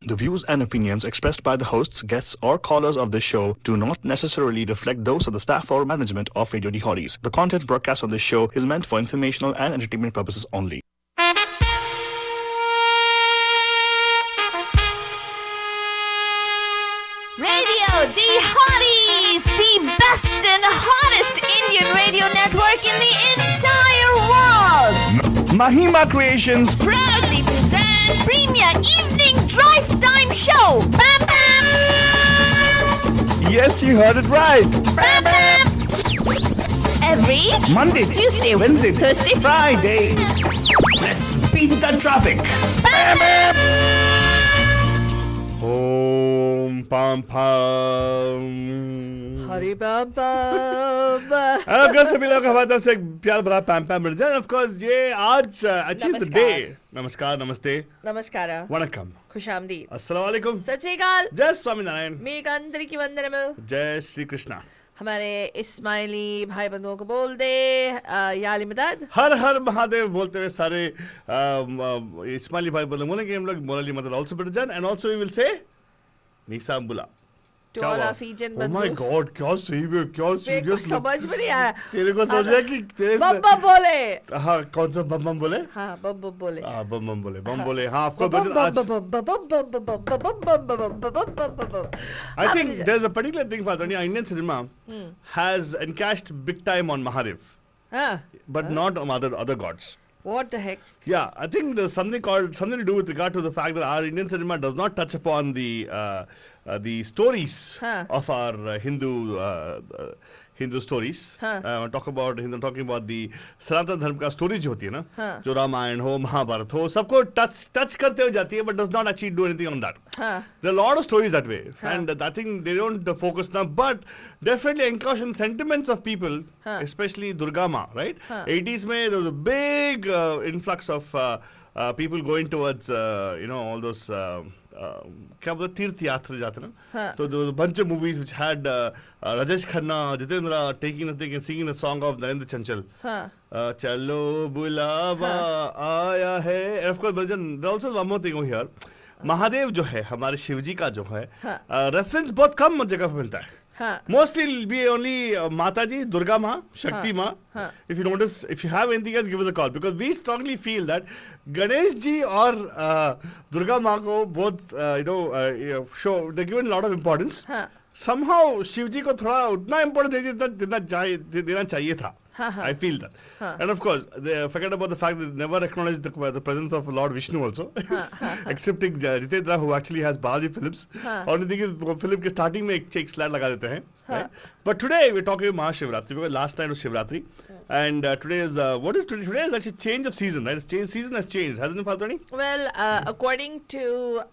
The views and opinions expressed by the hosts, guests, or callers of this show do not necessarily reflect those of the staff or management of Radio Dehotties. The content broadcast on this show is meant for informational and entertainment purposes only. Radio Dehotties, the best and hottest Indian radio network in the entire world. Mahima Creations Proudly present Premier Evening Drive Time Show. Pampam! Yes, you heard it right. Pampam! Every Monday, Tuesday, Wednesday, Thursday, Friday. Let's beat the traffic. Om Pampam. Hari Pampam. Of course, सभी लोग हमारे तरफ से एक प्यार भरा पैम मिल जाए. Of course, ये आज अचीव द डे. नमस्कार, नमस्ते, नमस्कार, वणक्कम, खुशामदीद, अस्सलाम वालेकुम, सत श्री अकाल, जय स्वामीनारायण, मी कांतरिकी वंदनम. जय श्री कृष्णा. हमारे इस्माइली भाई बंधुओं को बोल दे याली मदद. हर हर महादेव बोलते हुए सारे इस्माइली भाई बोलेंगे हम लोग मोरली मदद also present and also we will say Nizam बुला. To all our Fijian Oh my बंधुस. God, क्या सही है, क्या मेरे को सीरियस. समझ में नहीं आया. तेरे को समझा कि तेरे बम बम बोले. हाँ, कौन सा बम बम बोले? हाँ, बम बम बोले. हाँ, बम बम बोले. हाँ, आपको बम आज बम बम बम बम बम बम बम बम बम बम. I think there's a particular thing for Indian cinema has encashed big time on Mahadev, but not on other gods. What the heck? Yeah, I think there's something to do with regard to the fact that our Indian cinema does not touch upon the stories of our Hindu stories. Talking about the Sanatana Dharma का story जो होती है ना, जो रामायण हो, महाभारत हो, सबको touch करते हुए जाती है, but does not actually do anything on that. There are a lot of stories that way, and I think they don't focus now, but definitely encourage sentiments of people, especially Durga Ma, right? 80s में there was a big influx of people going towards all those क्या बोलते तीर्थ यात्रा जाते ना. So there was a bunch of movies which had Rajesh Khanna, Jitendra taking the thing and singing the song of Narendra Chanchal. Chalo bulava aaya hai. And of course, there also one more thing over here. Mahadev जो है हमारे शिवजी का जो है reference बहुत कम जगह पे मिलता है. Mostly it'll be only Mataji, Durga Ma, Shakti Ma. If you notice, if you have anything else, give us a call, because we strongly feel that Ganesh ji or Durga Ma ko both show they're given a lot of importance. Somehow Shivji को थोड़ा उतना importance देना चाहिए था. I feel that. And of course, they forget about the fact that they never acknowledge the presence of Lord Vishnu also. Excepting Jitendra, who actually has Balaji Films. Only thing is, film के starting में एक slide लगा देते हैं. Right? But today we're talking about Mahashivratri, because last night was Shivratri. And today is, what is today? Today is actually change of season, right? Season has changed, hasn't it, Fatani? Well, according to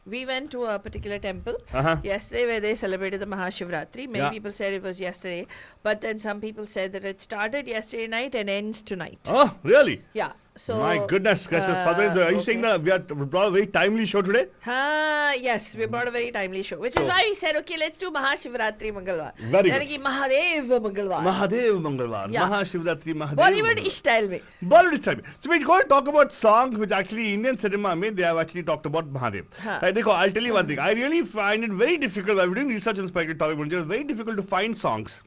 we went to a particular temple yesterday where they celebrated the Mahashivratri. Many people said it was yesterday, but then some people said that it started yesterday night and ends tonight. Oh, really? Yeah. So my goodness gracious, Father, are you saying that we brought a very timely show today? Yes, we brought a very timely show, which is why we said, okay, let's do Mahashivratri Mangalvar. Very good. Yani Mahadev Mangalvar. Mahadev Mangalvar. Yeah. Mahashivratri Mahadev. Bollywood style mein. Bollywood style mein. So we're going to talk about songs which actually Indian cinema mein they have actually talked about Mahadev. I'll tell you one thing. I really find it very difficult while we're doing research on Spike topic. It's very difficult to find songs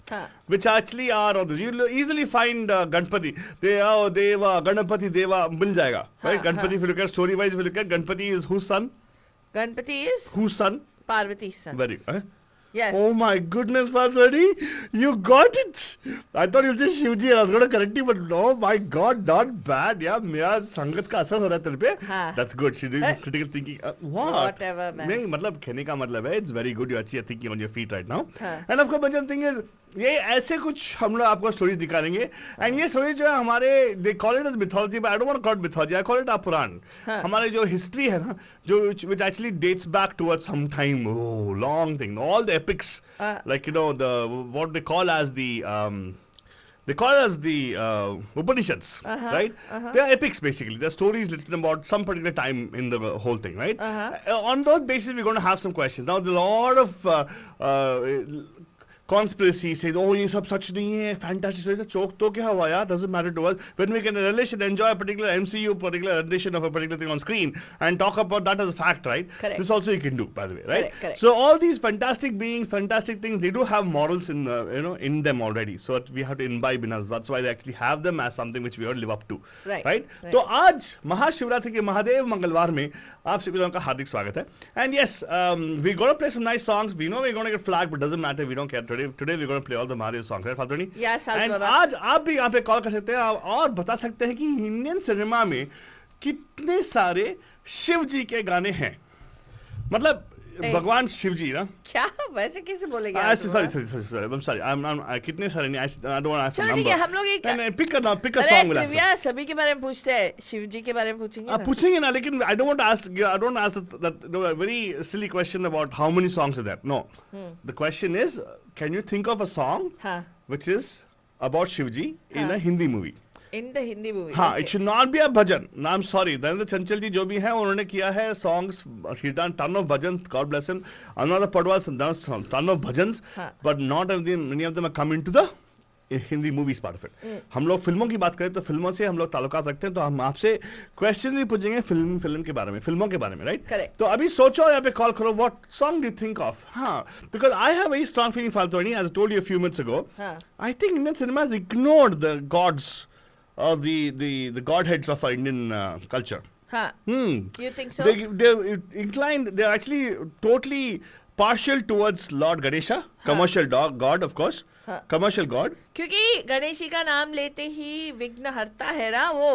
which actually are on this. You'll easily find Ganpati. Deva, Ganapati, Deva, मिल जाएगा. Right? Ganpati, if you look at story wise, if you look at Ganpati is whose son? Ganpati is? Whose son? Parvati's son. Very. Yes. Oh my goodness, Fatari, you got it. I thought you said Shivji. I was going to correct you, but oh my God, not bad. Yeah, मेरा संगत का असर हो रहा है तेरे पे. That's good. She's doing critical thinking. What? Whatever, man. नहीं, मतलब कहने का मतलब है, it's very good. You're actually thinking on your feet right now. And of course, the thing is, ये ऐसे कुछ हम लोग आपको स्टोरीज दिखाएंगे. And ये स्टोरीज जो है हमारे, they call it as mythology, but I don't want to call it mythology. I call it a पुराण. हमारे जो history है ना, जो which actually dates back towards some time, long thing. All the epics, like what they call as the Upanishads, right? They are epics basically. They're stories written about some particular time in the whole thing, right? On those basis, we're going to have some questions. Now, there are a lot of conspiracy, say, oh, ये सब सच नहीं है, fantastic, so चौक तो क्या हुआ यार, doesn't matter to us. When we can relish and enjoy a particular MCU, particular rendition of a particular thing on screen, and talk about that as a fact, right? Correct. This also you can do, by the way, right? Correct. So all these fantastic beings, fantastic things, they do have morals in, in them already. So we have to imbibe in us. That's why they actually have them as something which we ought to live up to, right? तो आज महाशिवरात्रि के महादेव मंगलवार में आप सभी लोगों का हार्दिक स्वागत है. And yes, we're going to play some nice songs. We know we're going to get flagged, but doesn't matter. We don't care. Today we're going to play all the Mahadev songs, right, Fatoni? Yes, and आज आप भी यहाँ पे call कर सकते हैं और बता सकते हैं कि इंडियन सिनेमा में कितने सारे शिव जी के गाने हैं. मतलब भगवान शिव जी ना. क्या वैसे कैसे बोलेंगे? sorry, I'm sorry. I'm कितने सारे नहीं. I don't want to ask the number. हम लोग एक pick a song will ask. सभी के बारे में पूछते हैं, शिव जी के बारे में पूछेंगे ना. पूछेंगे ना, लेकिन I don't want to ask that a very silly question about how many songs are there. No. The question is, can you think of a song which is about Shiv ji in a Hindi movie? In the Hindi movie. हाँ, okay. It should not be a bhajan. No, I'm sorry. Dhanendra Chanchal ji जो भी हैं उन्होंने किया है songs. He's done ton of bhajans. God bless him. Another Padwas done ton of bhajans. But not many of them are come into the Hindi movies part of it. हम लोग फिल्मों की बात करें तो फिल्मों से हम लोग ताल्लुकात रखते हैं, तो हम आपसे क्वेश्चन भी पूछेंगे फिल्म के बारे में, फिल्मों के बारे में, राइट? करेक्ट. तो अभी सोचो, यहाँ पे कॉल करो, what song do you think of? हाँ, because I have very strong feeling फाल्तोनी, as told you a few minutes ago. I think Indian cinema has ignored the gods or the godheads of our Indian culture. You think so? They're inclined, they're actually totally partial towards Lord Ganesha, commercial god, of course, commercial god. क्योंकि गणेश जी का नाम लेते ही विघ्न हरता है ना वो.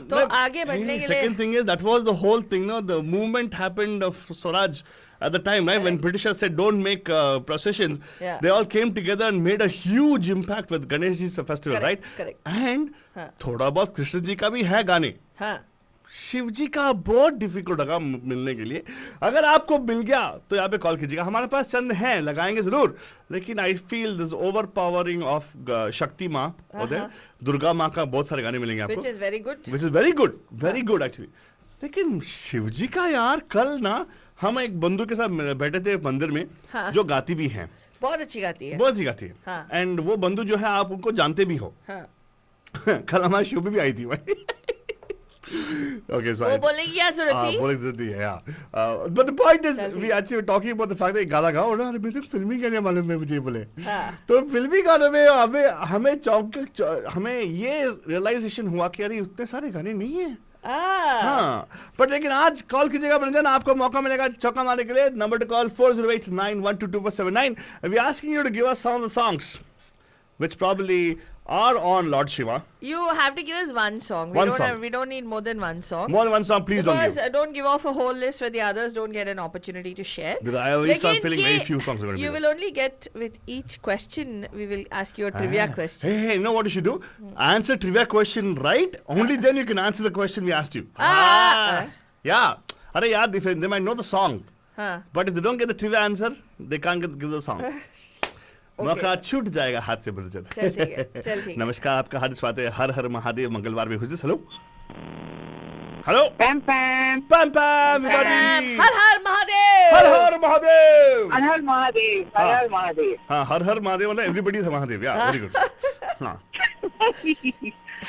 तो आगे बढ़ने के लिए. Second thing is, that was the whole thing, no? The movement happened of Swaraj at the time, right? When Britishers said don't make processions, they all came together and made a huge impact with Ganesh ji's festival, right? Correct. And थोड़ा बहुत कृष्ण जी का भी है गाने. शिव जी का बहुत difficult होगा मिलने के लिए. अगर आपको मिल गया तो यहाँ पे कॉल कीजिएगा. हमारे पास चंद हैं, लगाएंगे जरूर, लेकिन I feel this over powering of शक्ति माँ उधर, दुर्गा माँ का बहुत सारे गाने मिलेंगे आपको, which is very good actually. लेकिन शिव जी का यार, कल ना हम एक बंधु के साथ बैठे थे मंदिर में, जो गाती भी हैं, बहुत अच्छी गाती है. एंड वो बंधु जो है आप उनको जानते भी हो. कल हमारे शो पे भी आई थी भाई. Okay, sorry. वो बोलने की क्या जरूरत थी? बोलने की जरूरत है, yeah. But the point is, we actually were talking about the fact that गाना गाओ ना, अरे मुझे फिल्मी गाने मालूम है मुझे बोले. तो फिल्मी गानों में हमें ये रियलाइजेशन हुआ कि अरे उतने सारे गाने नहीं है. हाँ, बट लेकिन आज कॉल कीजिएगा ब्रंजन, आपको मौका मिलेगा चौका मारने के लिए. Number to call 4089122479. We are asking you to give us some of the songs which probably are on Lord Shiva. You have to give us one song. We don't need more than one song. More than one song, please don't give. Because don't give off a whole list where the others don't get an opportunity to share. Because I always start feeling very few songs are going to be. You will only get, with each question, we will ask you a trivia question. Hey, you know what you should do? Answer trivia question right. Only then you can answer the question we asked you. Yeah. Arey yaar, they might know the song. But if they don't get the trivia answer, they can't give the song. मौका छूट जाएगा हाथ से ब्रजन. चल ठीक है. नमस्कार, आपका हार्दिक स्वागत है हर हर महादेव मंगलवार में. हुजिस, हेलो पम पम पम पम. हर हर महादेव, हर हर महादेव, हर हर महादेव, हर हर महादेव. हाँ, हर हर महादेव मतलब एवरीबॉडी इज महादेव. या वेरी गुड.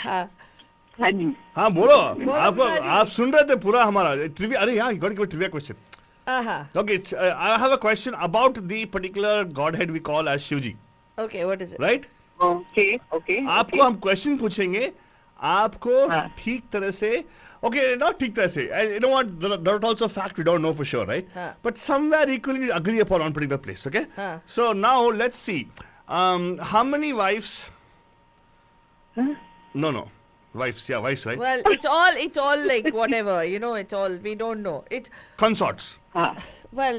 हाँ जी. हाँ बोलो. आप सुन रहे थे पूरा हमारा ट्रिविया. अरे यार, got give trivia question. Okay, I have a question about the particular godhead we call as Shivji. Okay, what is it? Right? Okay. आपको हम क्वेश्चन पूछेंगे, आपको ठीक तरह से, okay, not ठीक तरह से, and you know what, that also fact we don't know for sure, right? But somewhere equally we agree upon one particular place, okay? So now let's see, how many wives? No. Wives, right? Well, it's all like whatever, it's all, we don't know. It's consorts. Well,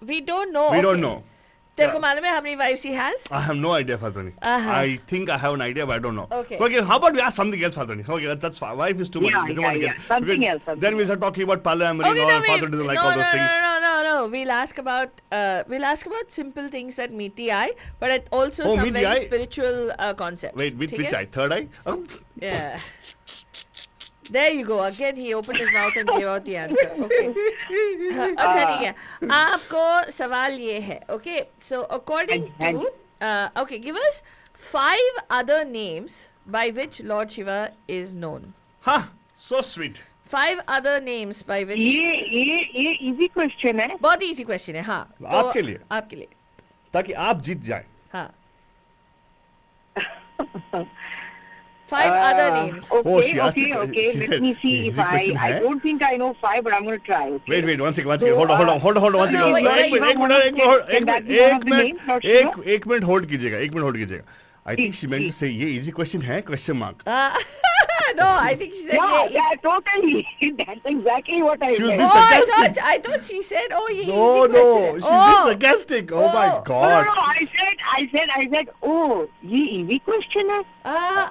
we don't know. We don't know. तेरे को मालूम है how many wives he has? I have no idea, Fatoni. I think I have an idea, but I don't know. Okay, how about we ask something else, Fatoni? Okay, that's fine. Wife is too much. We don't want to get something else. Then we start talking about polyamory and all. Father doesn't like all those things. No. We'll ask about simple things that meet the eye, but also some very spiritual concepts. Wait, which eye? Third eye? Yeah. There you go. Again, he opened his mouth and gave out the answer. Okay. अच्छा ठीक है. आपको सवाल ये है. Okay. So according to Okay, give us 5 other names by which Lord Shiva is known. Huh, so sweet. 5 other names by which. ये easy question है. बहुत easy question है, हाँ. आपके लिए. आपके लिए. ताकि आप जीत जाएं. हाँ. 5 other names. Oh, she asked Okay. it. She Let said, me see easy if question I है. don't think I know 5, but I'm going to try. Okay? Wait, one second. Hold on, one No, second. wait, एक minute hold कीजिएगा. I think she meant to say ये easy question है, question mark. No, I think she said. Yeah, totally. That's exactly what I She was said. being Oh, sarcastic. I thought she said, oh, ye No, easy question. she's being sarcastic. Oh my Oh. God. No, I said, oh, ये easy question है.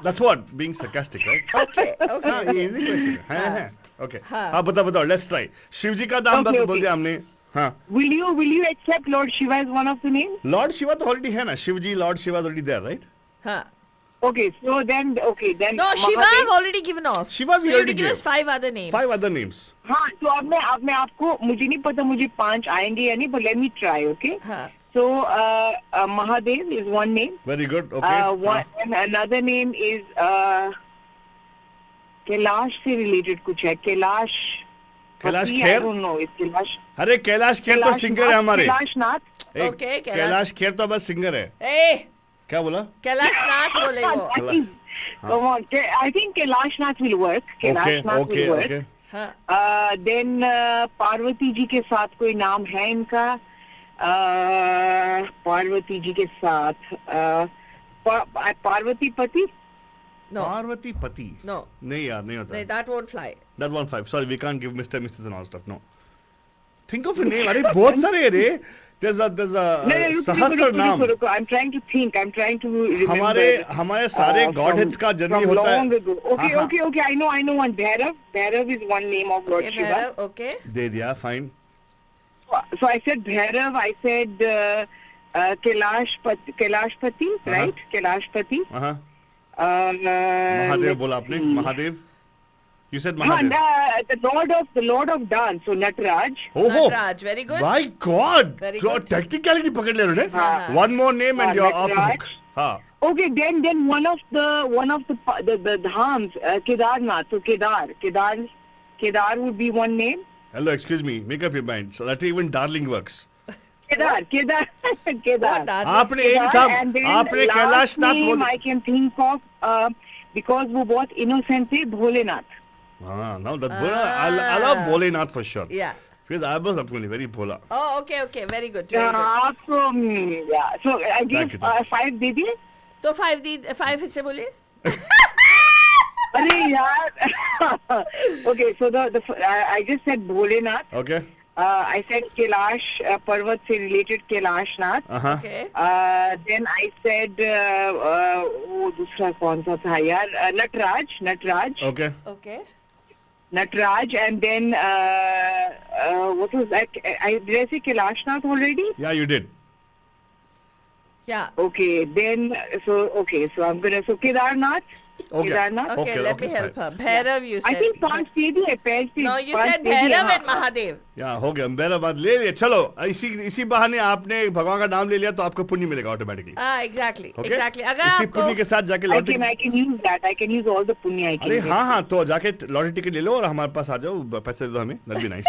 That's what being sarcastic, right? Okay. हाँ, ये easy question है. Okay. हाँ. हाँ, बताओ. Let's try. Shiv जी का नाम Okay, बोल दिया हमने. हाँ. Will you accept Lord Shiva as one of the names? Lord Shiva तो already है ना. शिव जी, Lord Shiva is already there, right? हाँ. Okay, so then. No, Shiva Mahadev- I've already given off. Shiva we so you have already to give us gave. 5 other names. 5 other names. हाँ, तो अब मैं आपको मुझे नहीं पता मुझे 5 आएंगे या नहीं, but let me try, okay? हाँ. So Mahadev is one name. Very good. Okay. And another name is Kailash से related कुछ है. Kailash. Kailash I Kher? don't know. It's Kailash. अरे कैलाश खेर तो सिंगर है हमारे. Kailash Nath. Okay, Kailash Kher तो बस सिंगर है. Hey, क्या बोला? Kailash Nath बोले वो. Come on. I think Kailash Nath will work. Kailash Nath will work. Okay. हाँ. Then पार्वती जी के साथ कोई नाम है इनका. पार्वती जी के साथ पार्वती पति. No. पार्वती पति. No. नहीं यार, नहीं होता. No, that won't fly. That 1-5. Sorry, we can't give Mr. Mrs. and all stuff. No. Think of a name. अरे बहुत सारे हैं रे. There's a सहस्त्र नाम. रुको. I'm trying to think. I'm trying to remember. हमारे सारे godheads का जन्म होता है. Long ago. Okay. I know one. Bhairav is one name of Lord Okay, Shiva. Bhairav, okay. दे दिया, fine. So I said Bhairav. I said Kailashpati, right? Kailashpati. Mahadev बोला आपने. Mahadev. You said Mahadev. The Lord of Dance. So Nataraj. Oh, Nataraj, very good. My God. Very So good. technicality पकड़ ले रहे हाँ. हैं. One more name and you're off the Nataraj. hook. हाँ. Okay, then one of the dhams, Kedarnath. So Kedar would be one name. Hello, excuse me. Make up your mind. So that even darling works. Kedar. What, darling? आपने एक था. आपने Kailash Nath name बोला. I can think of because वो बहुत innocent थे, Bholenath. Now that I love Bholenath for sure. Yeah. Because I was actually very Bhola. Oh, okay. Very good. Very good. So I gave Thank you. 5 दे दिए. तो 5 हिस्से बोलिए. अरे यार. Okay, so I just said Bholenath. Okay. I said Kailash, Parvat se related Kailash Nath. Okay. Then I said, वो दूसरा कौन सा था यार? Nataraj. Okay. Nataraj, and then what was that? Did I say Kailash Nath already? Yeah, you did. Yeah. Okay, then so I'm gonna Kedarnath. Okay. Kedarnath. Okay, let me help her. Bhairav, you said. I think 5 दे दिए. No, you said Bhairav and Mahadev. या हो गया. मेरा बात ले लिया. चलो इसी बहाने आपने भगवान का नाम ले लिया तो आपको पुण्य मिलेगा ऑटोमेटिकली. Exactly. Okay? Exactly. अगर इसी आपको पुण्य के साथ जाके I lottery. can use that. I can use all the punya I can अरे get. हाँ तो जाके लॉटरी टिकट ले लो और हमारे पास आ जाओ. पैसे दे दो हमें. That'd be nice.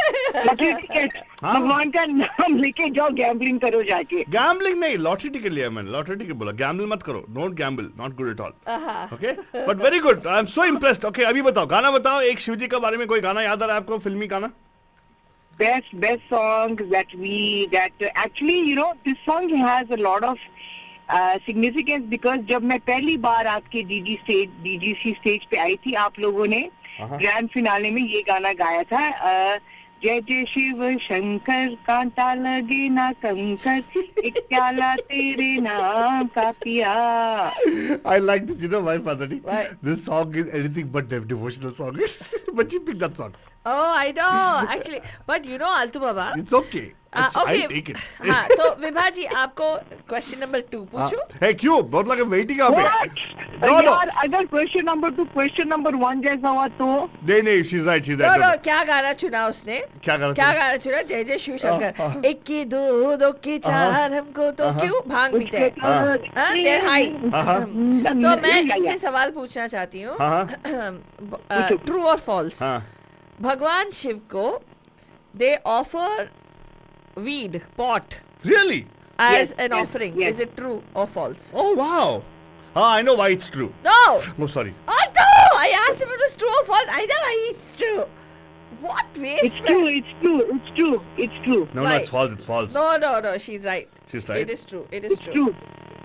Lottery ticket हाँ. भगवान का नाम लेके जाओ, गैम्बलिंग करो जाके. गैम्बलिंग नहीं, लॉटरी टिकट लिया मैंने. लॉटरी टिकट बोला. गैम्बल मत करो. Don't Gamble. Not good at all. Okay, but very good. I am so impressed. Okay, अभी बताओ गाना बताओ. एक शिवजी के बारे में कोई गाना याद आ रहा है आपको? फिल्मी गाना. Best songs that actually this song has a lot of significance because जब मैं पहली बार आपके DGC स्टेज पे आई थी, आप लोगों ने ग्रैंड फिनाले में ये गाना गाया था. जय जय शिव शंकर, कांटा लगे ना कंकर, एक प्याला तेरे नाम का पिया. I like this, why, Padani? Why? This song is anything but devotional song. But you picked that song. Oh, I know. Actually, but you know, Altu Baba. It's okay. Okay. I take it. हाँ, तो विभा जी आपको question number 2 पूछूं? है क्यों? बहुत लगे waiting आप No. यार अगर क्वेश्चन नंबर 2 क्वेश्चन नंबर 1 जैसा हुआ तो नहीं she's right. No, क्या गाना चुना उसने? क्या गाना चुना? जय जय शिव शंकर। 1 की 2 2 की 4 हमको तो क्यों भांग पीते हैं? They're high. तो मैं इनसे सवाल पूछना चाहती हूँ। ट्रू और फॉल्स? भगवान शिव को they offer weed pot Really? as an offering. Is it true or false? Oh wow. I know why it's true. No. Oh sorry. I know. I asked if it was true or false. I know why it's true. What waste? It's true. No, Why? it's false. It's false. No. She's right. She's right. It is true.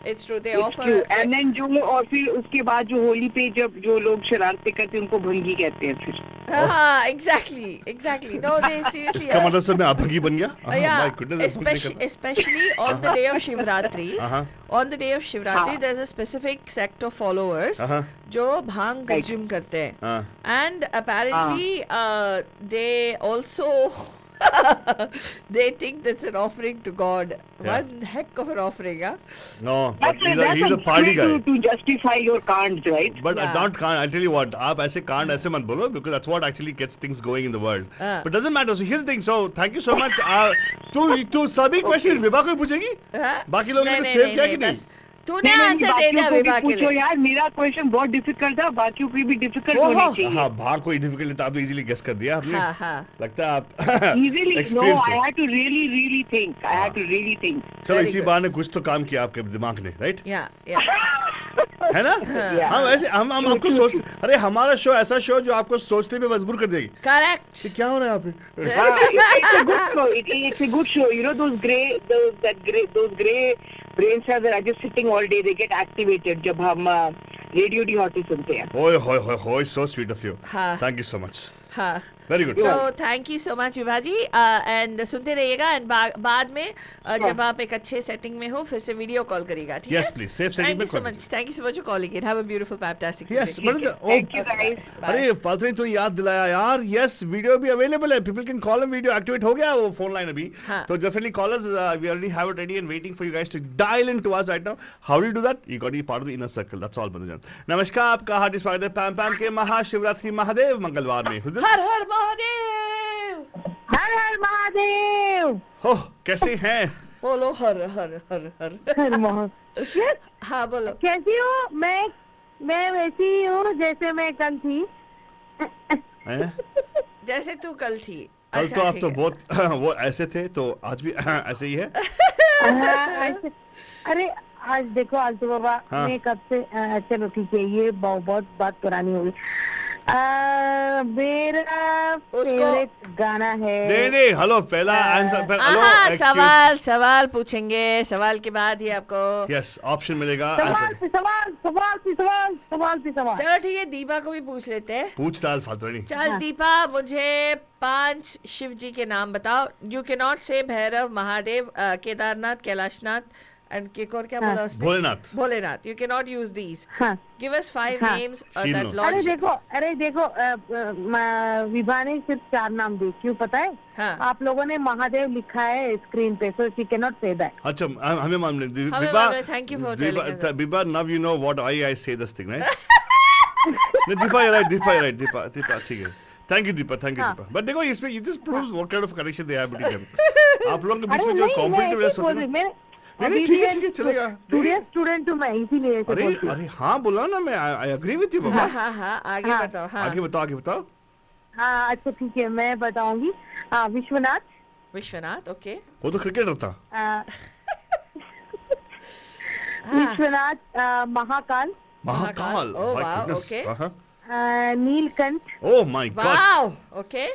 It's true. They offer. True. And then जो और फिर उसके बाद जो होली पे जब जो लोग शरारतें करते हैं उनको भंगी कहते हैं फिर. हाँ, exactly. No, they seriously. इसका मतलब सब मैं अभंगी बन गया? Yeah. My goodness. Especially on the day of Shivratri. On the day of Shivratri, there's a specific sect of followers जो भांग consume करते हैं. And apparently, they also. They think that's an offering to God. Yeah. One heck of an offering, huh? No, but he's a party guy. To justify your can't, right? But Yeah. not can't. I'll tell you what. आप ऐसे can't ऐसे मत बोलो because that's what actually gets things going in the world. But doesn't matter. So here's the thing. So thank you so much. तू सभी questions Vibha को ही पूछेगी? बाकी लोगों ने सेव किया कि नहीं? तूने आंसर दे दिया विभा के लिए. यार मेरा क्वेश्चन बहुत डिफिकल्ट था बाकियों की भी डिफिकल्ट होनी चाहिए. हाँ भाग कोई डिफिकल्ट था आप इजीली गेस कर दिया आपने. हाँ. लगता है आप easily no I had to really think. चलो इसी बहाने कुछ तो काम किया आपके दिमाग ने, राइट? Yeah. है ना? हम ऐसे हम आपको सोच अरे हमारा शो ऐसा शो जो आपको सोचने पे मजबूर कर देगी. Correct. क्या हो रहा है यहाँ पे? It's a good show. You know those gray brain cells that are just sitting all day. They get activated जब हम रेडियो डिहॉटी सुनते हैं. ओए so sweet of you. Thank you so much. हाँ. Very good. So thank you so much Vibha ji and सुनते रहिएगा and बाद में जब आप एक अच्छे सेटिंग में हो फिर से वीडियो कॉल करिएगा, ठीक है? Yes please. Safe setting में call. Thank you so much for calling in. Have a beautiful fantastic Yes. day. Thank you guys. अरे फालतू नहीं तो याद दिलाया यार. Yes, वीडियो भी अवेलेबल है. People can call and video activate हो गया वो फोन लाइन अभी. तो definitely call us. We already have it ready and waiting for you guys to dial in to us right now. How do you do that? You got to be part of the inner circle. That's all बंधुजन. नमस्कार आपका हार्दिक स्वागत है पैम के महाशिवरात्रि महादेव मंगलवार में. हर हर महादेव. हर हर महादेव. हो कैसे हैं? बोलो हर हर हर हर. हर महादेव. हाँ बोलो. कैसी हो? मैं वैसी ही हूँ जैसे मैं कल थी. जैसे तू कल थी. कल तो आप तो बहुत वो ऐसे थे तो आज भी ऐसे ही है. अरे आज देखो आलतू बाबा मैं कब से चलो ठीक है ये बहुत बात पुरानी होगी. मेरा फेवरेट गाना है. नहीं हेलो पहला आंसर सवाल पूछेंगे. सवाल के बाद ही आपको यस ऑप्शन मिलेगा. सवाल. चलो ठीक है दीपा को भी पूछ लेते हैं. पूछ डाल फालतू नहीं. चल दीपा मुझे 5 शिव जी के नाम बताओ. यू कैन नॉट से भैरव महादेव केदारनाथ कैलाशनाथ and और क्या बोला उसने? Bholenath. You cannot use these. Give us 5 names that Lord. अरे देखो विभा ने सिर्फ 4 नाम दिए. क्यों पता है? आप लोगों ने महादेव लिखा है स्क्रीन पे, so she cannot say that. अच्छा हमें मान लें. Vibha thank you for telling us. Vibha now you know what I say this thing, right? Deepa you're right. Deepa ठीक है. Thank you Deepa. But देखो इसमें it just proves what kind of connection they have between them. आप लोगों के बीच में जो competitiveness होती है. नहीं ठीक है चलेगा. स्टूडेंट हूँ मैं इसीलिए. अरे हाँ बोला ना मैं आई एग्री विद यू बाबा. हाँ आगे बताओ. हाँ अच्छा ठीक है मैं बताऊंगी. विश्वनाथ ओके. वो तो क्रिकेटर था. Vishwanath. Mahakal. Oh wow okay. Neelkanth. Oh my God. Wow okay.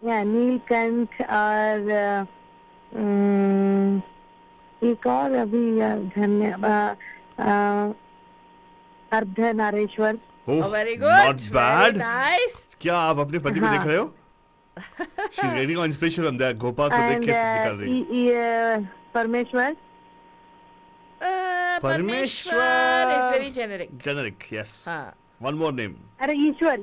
Neelkanth और एक और अभी Ardhanareshwar. Very good. Not bad. Nice. क्या आप अपने पति को देख रहे हो? She is getting inspiration from that. Gopal को देख के निकल रही है. Parameshwar is very generic. Yes. हाँ One more name. अरे ईश्वर.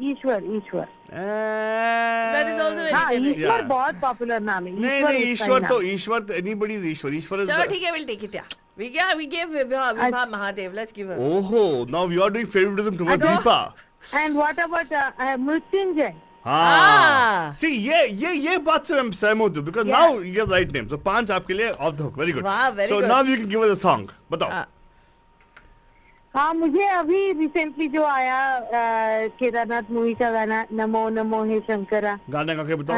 That is also very हाँ, generic. ईश्वर बहुत पॉपुलर नाम है. नहीं ईश्वर तो anybody is ईश्वर is चलो ठीक है, we'll take it. Yeah. We gave Vibha Mahadev. Let's give her. Oh, now you are doing favoritism towards Deepa. And what about Mrityunjay? See, ये बात से I'm सहमत हूँ because now you get the right name. So 5 आपके लिए off the hook. Very good. Wow, very so good. now you can give us a song. बताओ. हाँ, मुझे अभी रिसेंटली जो आया केदारनाथ मूवी का गाना नमो नमो हे शंकरा. गाने का क्या बताओ?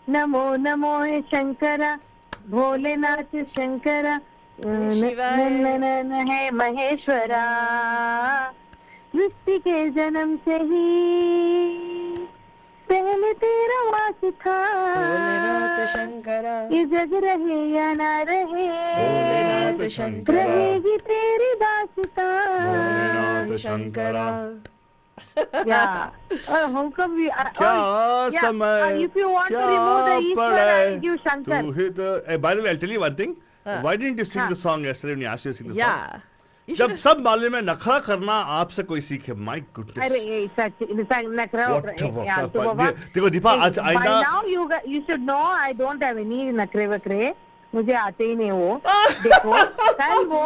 नमो नमो हे शंकरा भोलेनाथ शंकरा है महेश्वरा सृष्टि के जन्म से ही पहले तेरा वास था भोलेनाथ शंकरा ये जग रहे या ना रहे भोलेनाथ शंकरा रहेगी तेरी दास्तां Bholenath Shankara. Yeah. How come we? क्या समय if you want to remove the Ishwar, you Shankar. To hit the, by the way, I'll tell you one thing. Why didn't you sing the song yesterday when you asked you to sing the song? Yeah. जब सब मामले में नखरा करना आपसे कोई सीखे. My goodness. अरे सच नखरा. देखो दीपा आज By आइंदा. now you should know I don't have any नखरे वखरे. मुझे आते ही नहीं वो. देखो कल वो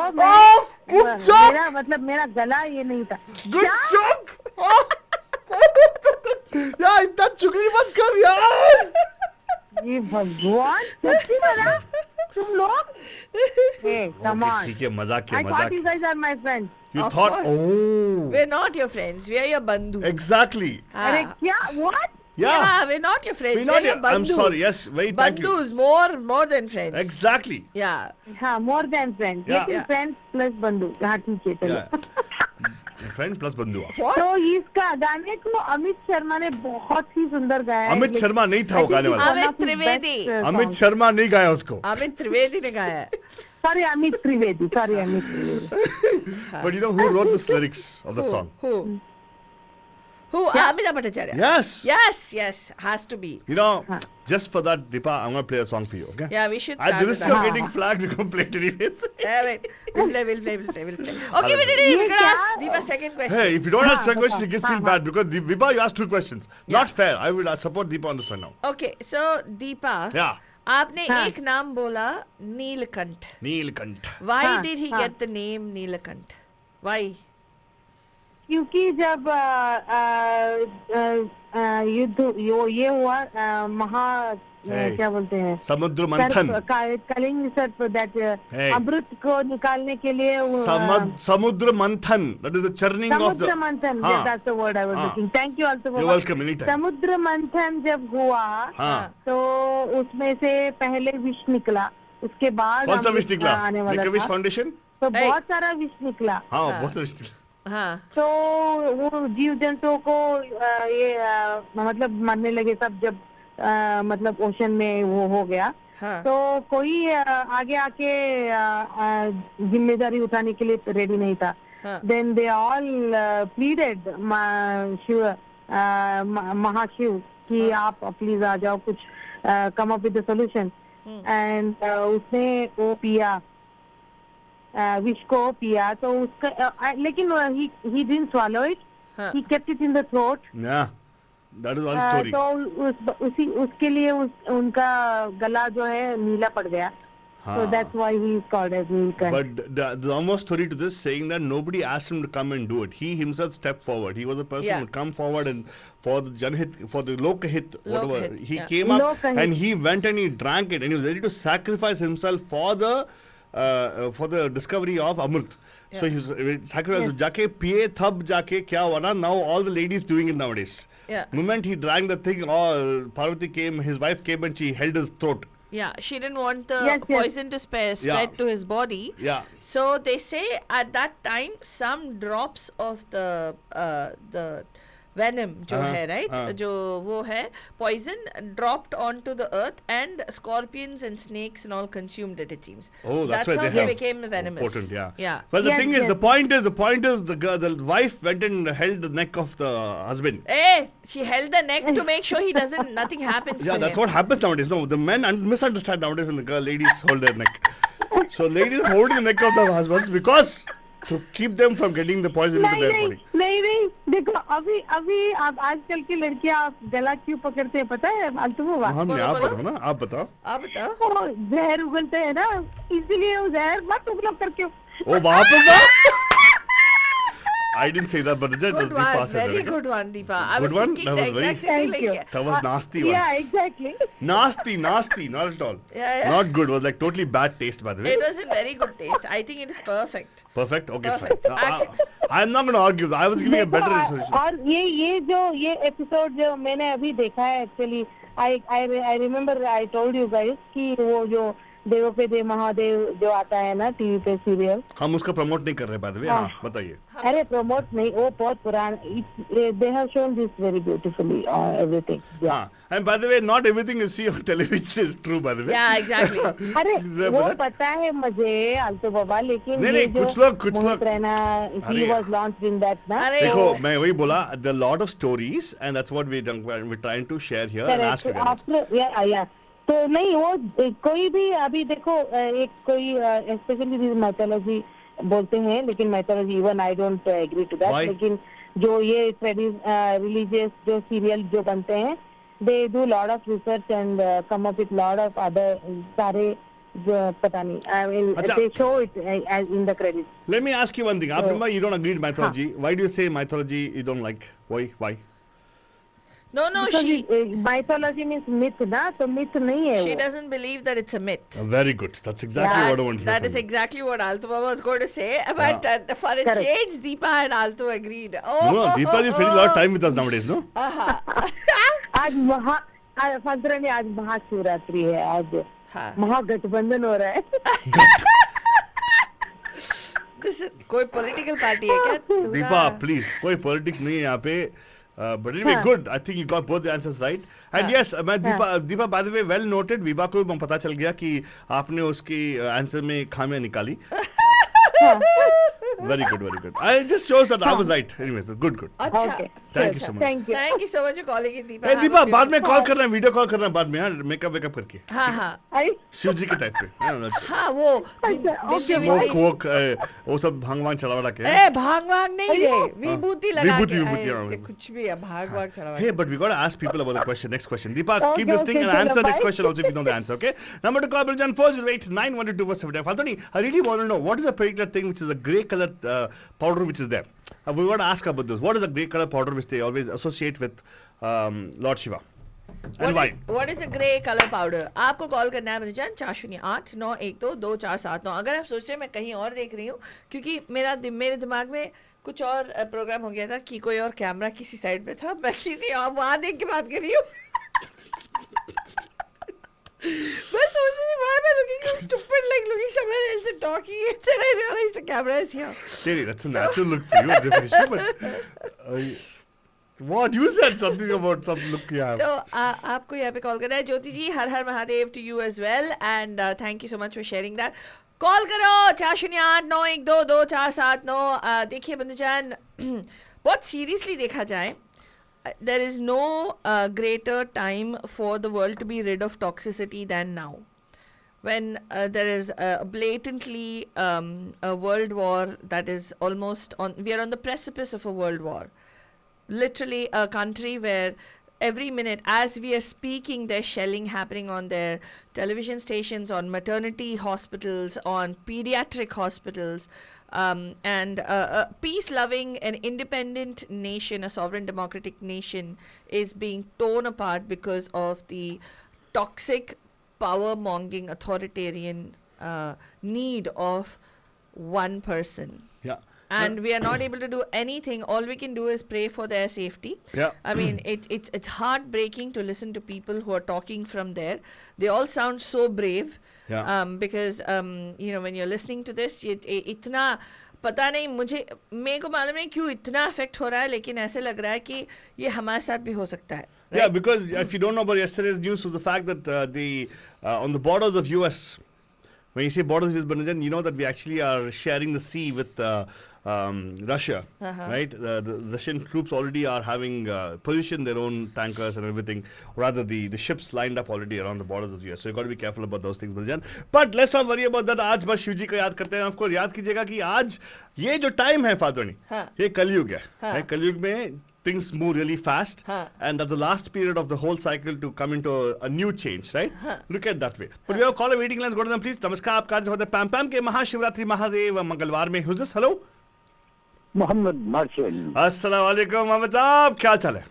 मेरा मतलब मेरा गला ये नहीं था. Good joke. यार इतना चुगली मत कर यार. ये भगवान सच्ची बना तुम लोग. Hey, come on. ठीक है मजाक I किया thought मजाक. you guys are my friends. You Of thought course. oh. We're not your friends. We are your bandhu. Exactly. अरे क्या? What? Yeah, we're not your friends. We're We're not your your, I'm bandhu. sorry. Yes, very thank you. Bandhus, more than friends. Exactly. Yeah. हाँ, more than friends. Yeah. लेकिन friends plus बंधु. हाँ ठीक है चलो. Yeah. Friend plus बंधु. What? तो इसका गाने को अमित शर्मा ने बहुत ही सुंदर गाया. अमित शर्मा नहीं था वो गाने वाला. अमित त्रिवेदी. अमित शर्मा नहीं गाया उसको. अमित त्रिवेदी ने गाया है. Sorry, Amit Trivedi. But you know who wrote the lyrics of that song? Who? Amita Bhattacharya. Yes. Has to be. You know, just for that, Deepa, I'm going to play a song for you, okay? Yeah, we should At start the with risk of that. getting flagged, we're going to play it anyways. Yeah, wait. We'll play. Okay, we're gonna ask Deepa's second question. Hey, if you don't ask second questions, you get feel bad because Deepa, you asked 2 questions. Not fair. I will support Deepa on this one now. Okay, so Deepa. Yeah. आपने एक नाम बोला Neelkanth. Neelkanth. Why did he get the name Neelkanth? Why? क्योंकि जब युद्ध ये हुआ महा क्या बोलते हैं समुद्र मंथन. कलिंग सर्प दैट अमृत को निकालने के लिए समुद्र मंथन. That is the churning of the. समुद्र मंथन. That's the word I was looking. Thank you also. You're welcome anytime. समुद्र मंथन जब हुआ तो उसमें से पहले विष निकला. उसके बाद कौन सा विष निकला? आने वाला था. विष फाउंडेशन. तो बहुत सारा विष निकला. हाँ बहुत सारा विष निकला. हाँ. तो वो जीव जंतुओं को ये मतलब मरने लगे सब जब मतलब ओशन में वो हो गया. तो कोई आगे आके जिम्मेदारी उठाने के लिए रेडी नहीं था. Then they all pleaded Shiv Mahashiv कि आप प्लीज आ जाओ कुछ come up with the solution. And उसने वो पिया विष को पिया तो उसका लेकिन he didn't swallow it. He kept it in the throat. Yeah. That is one story. तो उसके लिए उनका गला जो है नीला पड़ गया. So that's why he is called as Neelkant. But the almost story to this saying that nobody asked him to come and do it. He himself stepped forward. He was a person who would come forward and for the Janhit, for the Lokahit, whatever. He came up and he went and he drank it and he was ready to sacrifice himself for the discovery of Amrit. So he was sacrificed. Jaake piye thab jaake kya hua na? Now all the ladies doing it nowadays. Moment he drank the thing, Parvati came, his wife came and she held his throat. Yeah, she didn't want the poison to spread to his body. Yeah. So they say at that time some drops of the venom जो है right जो वो है poison dropped onto the earth and scorpions and snakes and all consumed it seems. Oh, that's how why they became venomous. Potent, yeah. Well, the thing is, the point is the wife went and held the neck of the husband. Hey, she held the neck to make sure nothing happens to him. That's what happens nowadays. No, the men misunderstand nowadays when the ladies hold their neck. So ladies holding the neck of the husbands because to keep them from getting the poison into their body. नहीं देखो अभी आप आजकल की लड़कियां आप गला क्यों पकड़ते हैं पता है तुमको? हमने आप बताओ ना, आप बताओ। वो जहर उगलते हैं ना, इसीलिए वो जहर मत उगलो करके। ओ वहाँ पे I didn't say that, but it just was very good one, Deepa. I was thinking the exact same thing. That was nasty. Yeah, exactly. Nasty, not at all. Yeah. Not good. It was like totally bad taste, by the way. It was a very good taste. I think it is perfect. Perfect? Okay, Perfect. fine. I'm not going to argue. I was giving a better resolution. और ये episode जो मैंने अभी देखा है, actually I remember I told you guys कि वो जो देवों पे दे महादेव जो आता है ना टीवी पे सीरियल, हम उसका प्रमोट नहीं कर रहे बाय द वे। हाँ बताइए। अरे प्रमोट नहीं, वो बहुत पुराना, they have shown this very beautifully everything. हाँ, and by the way, not everything you see on television is true, by the way. Yeah, exactly. अरे वो पता है मुझे आल्तो बाबा, लेकिन नहीं कुछ लोग रहना, he was launched in that ना। देखो मैं वही बोला, there are lot of stories and that's what we're trying to share here and ask again. तो नहीं वो कोई भी अभी देखो एक कोई स्पेशली माइथोलॉजी बोलते हैं, लेकिन mythology even I don't agree to that, लेकिन जो ये रिलीजियस जो सीरियल जो बनते हैं, they do lot of research and come up with lot of other सारे जो पता नहीं, I mean they show it in the credit. Let me ask you one thing, आप remember you don't agree with mythology, why do you say mythology you don't like, why? No, she mythology means myth ना, तो myth नहीं है। She doesn't believe that it's a myth. Very good. That's exactly what I want to hear. That is exactly what Alto Baba was going to say. But for a change, Deepa and Alto agreed. No, Deepa is spending a lot of time with us nowadays, no? आज फंसरानी आज महाशिवरात्रि है, आज महागठबंधन हो रहा है। कोई political party है क्या? दीपा प्लीज, कोई पॉलिटिक्स नहीं है यहाँ पे। But anyway, good. I think you got both the answers right. And yes, मैं Deepa by the way, well noted. Vibha को भी पता चल गया कि आपने उसकी आंसर में खामियां निकाली। Very good. I just shows that I was right. Anyways, good. Okay. Thank you so much. Thank you so much for calling in, Deepa. Hey Deepa, बाद में कॉल करना, वीडियो कॉल करना बाद में, हाँ मेकअप करके। हाँ। शिव जी के टाइप पे। हाँ वो स्मोक वो सब भांग चढ़ावा के। भांग नहीं रे, विभूति लगा के। कुछ भी है, भांग चढ़ावा। Hey, but we got to ask people about the question. Next question. Deepa, keep listening and answer next question also if you know the answer, okay? Number to call, Biljan 408-912-475. Faltoni, I really want to know, what is a particular thing which is a grey color powder which is there? We want to ask about this. What is the grey color powder which they always associate with Lord Shiva? And why? What is a grey color powder? आपको call करना है बिलजान 408-912-2479। अगर आप सोच रहे हैं मैं कहीं और देख रही हूँ, क्योंकि मेरे दिमाग में कुछ और प्रोग्राम हो गया था कि कोई और कैमरा किसी साइड पे था, मैं किसी और वहाँ देख के बात कर रही हूँ। मैं सोच रही why am I looking so stupid, like looking somewhere else and talking, and then I realized the camera is here. Terry, that's a natural look for you, a different issue, but what you said something about some look you have. तो आपको यहाँ पे call करना है। ज्योति जी, हर हर Mahadev to you as well, and thank you so much for sharing that. Call करो 408-912-2479। देखिए बंधुजान, बहुत seriously देखा जाए, there is no greater time for the world to be rid of toxicity than now, when there is blatantly a world war that is almost on. We are on the precipice of a world war, literally a country where every minute as we are speaking there's shelling happening on their television stations, on maternity hospitals, on pediatric hospitals, and a peace-loving and independent nation, a sovereign democratic nation, is being torn apart because of the toxic, power-monging, authoritarian need of one person. Yeah. And we are not able to do anything. All we can do is pray for their safety. Yeah. I mean, it's heartbreaking to listen to people who are talking from there. They all sound so brave. Yeah. Because you know, when you're listening to this, इतना पता नहीं मुझे, मेरे को मालूम नहीं क्यों इतना अफेक्ट हो रहा है, लेकिन ऐसे लग रहा है कि ये हमारे साथ भी हो सकता है. Right? Yeah, because if you don't know about yesterday's news, was the fact that on the borders of US, when you say borders of US, you know that we actually are sharing the sea with Russia, right? The Russian troops already are having positioned their own tankers and everything, rather the ships lined up already around the borders of the US. So you got to be careful about those things, Baljan. But let's not worry about that. आज बस शिव जी को याद करते हैं. Of course याद कीजिएगा कि आज ये जो टाइम है फादोनी, ये कलयुग है. कलयुग में things move really fast, and that's the last period of the whole cycle to come into a new change, right? Look at that way. But we have a caller waiting. Let's go to them, please. नमस्कार, आप कार्य होते हैं पैम्पम के महाशिवरात्रि महादेव मंगलवार में. Who's this? Hello? Mohammad martial. अस्सलाम वालेकुम मोहम्मद साहब, क्या चाल है?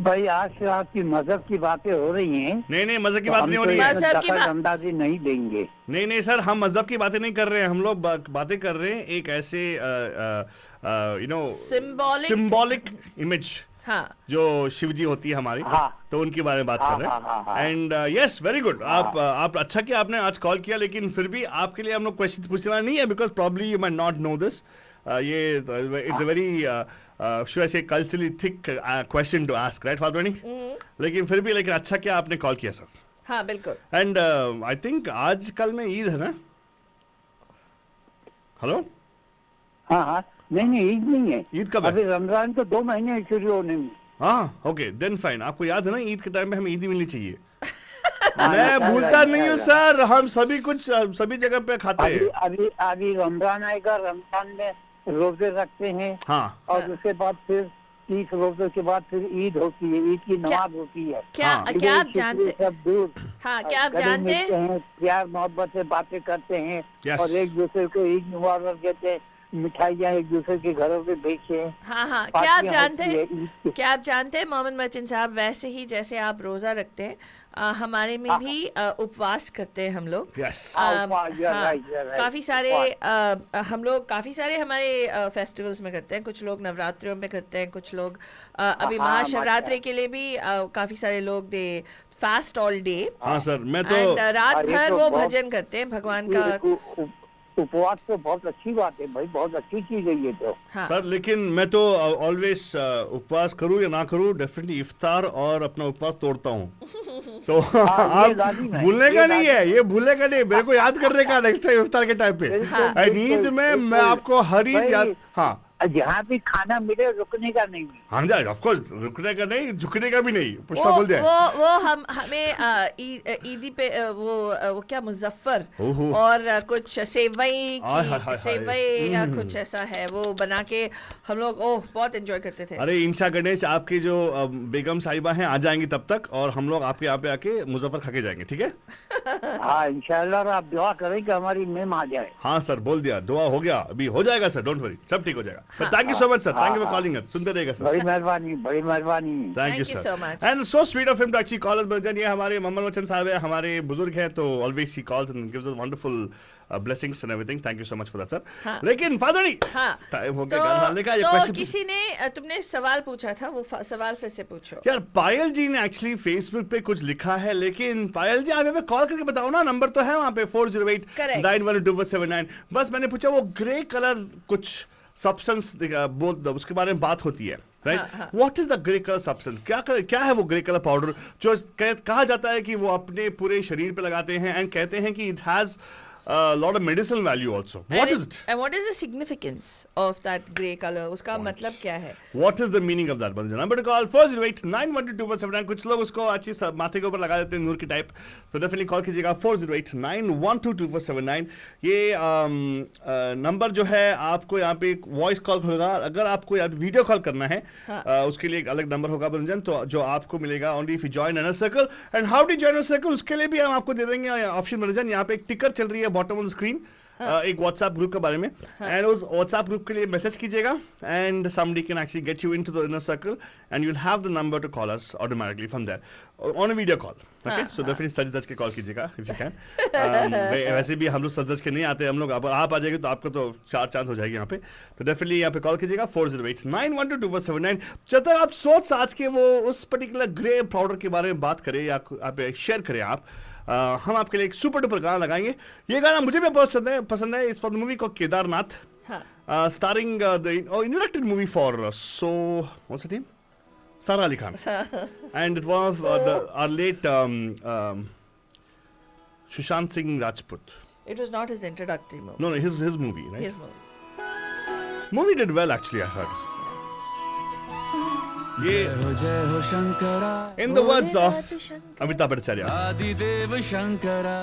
भाई आज से आपकी मजहब की बातें हो रही हैं. नहीं मजहब की बात नहीं हो रही है. मजहब की बात अंदाजी नहीं देंगे. नहीं सर, हम मजहब की बातें नहीं कर रहे हैं. हम लोग बातें कर रहे हैं एक ऐसे सिंबॉलिक इमेज जो शिव जी होती है हमारी, तो उनके बारे में बात कर रहे हैं. And yes, very good. आप अच्छा कि आपने आज कॉल किया, लेकिन फिर भी आपके लिए हम लोग क्वेश्चन पूछने वाले नहीं है, because probably you might not know this. ये it's a very should I say culturally thick question to ask, right फादोनी? लेकिन फिर भी अच्छा क्या आपने कॉल किया सर. हाँ बिल्कुल. एंड आई थिंक आज कल में ईद है ना? हेलो. हाँ नहीं ईद नहीं है. ईद कब है? अभी रमजान तो 2 महीने शुरू होने में. हाँ ओके, देन फाइन. आपको याद है ना ईद के टाइम में हमें ईद ही मिलनी चाहिए. मैं भूलता नहीं हूँ सर, हम सभी कुछ सभी जगह पे खाते हैं. अभी रमजान आएगा, रमजान में रोजे रखते हैं. और उसके बाद फिर 30 रोजों के बाद फिर ईद होती है, ईद की नमाज होती है. क्या आप जानते सब दूर क्या आप जानते हैं, प्यार मोहब्बत से बातें करते हैं. और एक दूसरे को ईद मुबारक कहते हैं, मिठाइयाँ एक दूसरे के घरों पे बेचते हैं. हाँ क्या आप जानते हैं मोहम्मद मर्चेंट साहब, वैसे ही जैसे आप रोजा रखते हैं, हमारे में भी उपवास करते हैं हम लोग. काफी सारे हम लोग काफी सारे हमारे फेस्टिवल्स में करते हैं. कुछ लोग नवरात्रियों में करते हैं, कुछ लोग अभी महाशिवरात्रि के लिए भी काफी सारे लोग दे फास्ट ऑल डे. हाँ सर, मैं तो रात भर वो भजन करते हैं भगवान का. उपवास तो बहुत अच्छी बात है भाई, बहुत अच्छी चीज है ये तो. सर लेकिन मैं तो ऑलवेज उपवास करूं या ना करूं, डेफिनेटली इफ्तार और अपना उपवास तोड़ता हूं. तो आप भूलने का नहीं है, ये भूलने का नहीं, मेरे को याद करने का नेक्स्ट टाइम इफ्तार के टाइम पे. ईद में मैं आपको हर ईद याद. हाँ, जहाँ भी खाना मिले रुकने का नहीं. हाँ ऑफ कोर्स, रुकने का नहीं, झुकने का भी नहीं. पुष्पा बोल दिया वो हमें ईदी पे वो क्या मुजफ्फर और कुछ सेवई या कुछ ऐसा है, वो बना के हम लोग बहुत एंजॉय करते थे. अरे इंशा गणेश, आपकी जो बेगम साहिबा हैं आ जाएंगी तब तक, और हम लोग आपके यहाँ पे आके मुजफ्फर खा के जाएंगे, ठीक है? हाँ इंशाल्लाह. आप दुआ करें कि हमारी मेम आ जाए. हाँ सर, बोल दिया, दुआ हो गया, अभी हो जाएगा सर, डोंट वरी, सब ठीक हो जाएगा. Thank you so much sir, thank you for calling us. सुनते रहेगा सर. बड़ी मेहरबानी. Thank you so much. And so sweet of him to actually call us. बलजन, ये हमारे मोहम्मद मर्चेंट साहब है, हमारे बुजुर्ग हैं, तो always he calls and gives us wonderful blessings and everything. Thank you so much for that sir. लेकिन फादरी, टाइम हो गया गाना डालने का. ये क्वेश्चन किसी ने तुमने सवाल पूछा था, वो सवाल फिर से पूछो. यार पायल जी ने एक्चुअली फेसबुक पे कुछ लिखा है, लेकिन पायल जी आप हमें कॉल करके बताओ ना. नंबर तो है वहाँ पे 4089122479. बस मैंने पूछा वो ग्रे कलर कुछ सब्सटेंस उसके बारे में बात होती है, right? What is the grey colour substance? क्या है वो ग्रे कलर पाउडर जो कहा जाता है कि वो अपने पूरे शरीर पे लगाते हैं, एंड कहते हैं कि it has lot of medicinal value also. What is it? And what is the significance of that grey color? उसका मतलब क्या है? What is the meaning of that? Number to call 4089122479. कुछ लोग उसको अच्छी माथे के ऊपर लगा देते हैं नूर की टाइप, तो डेफिनेटली कॉल कीजिएगा 4089122479. ये नंबर जो है आपको यहाँ पे वॉइस कॉल होगा. अगर आपको यहाँ वीडियो कॉल करना है उसके लिए एक अलग नंबर होगा बंजन, तो जो आपको मिलेगा only if you join inner circle. And how to join inner circle, उसके लिए भी हम आपको दे देंगे ऑप्शन बंजन. यहाँ पे एक टिकर चल रही है बॉटम ऑफ द स्क्रीन, एक व्हाट्सएप ग्रुप के बारे में. एंड उस व्हाट्सएप ग्रुप के लिए मैसेज कीजिएगा, and somebody can actually get you into the inner circle, and you will have the number to call us automatically from there on a video call. Okay, so definitely सच के call कीजिएगा if you can. वैसे भी हम लोग सच के नहीं आते हम लोग, अब आप आ जाएंगे तो आपको तो 4 चांद हो जाएगी यहाँ पे. तो डेफिनेटली यहाँ पे कॉल कीजिएगा 4089122479. जब तक आप सोच साज के वो उस पर्टिकुलर ग्रे पाउडर के बारे में बात करें या आप शेयर करें, आप हम आपके लिए एक सुपर डुपर गाना लगाएंगे. ये गाना मुझे भी बहुत पसंद है. इट्स फॉर द मूवी को Kedarnath, starring the introducted movie for what's the name, Sara Ali Khan. And it was our late Sushant Singh Rajput. It was not his introductory movie. No, his movie, right? His movie. Movie did well actually, I heard. In the words of Amitabh Bhattacharya,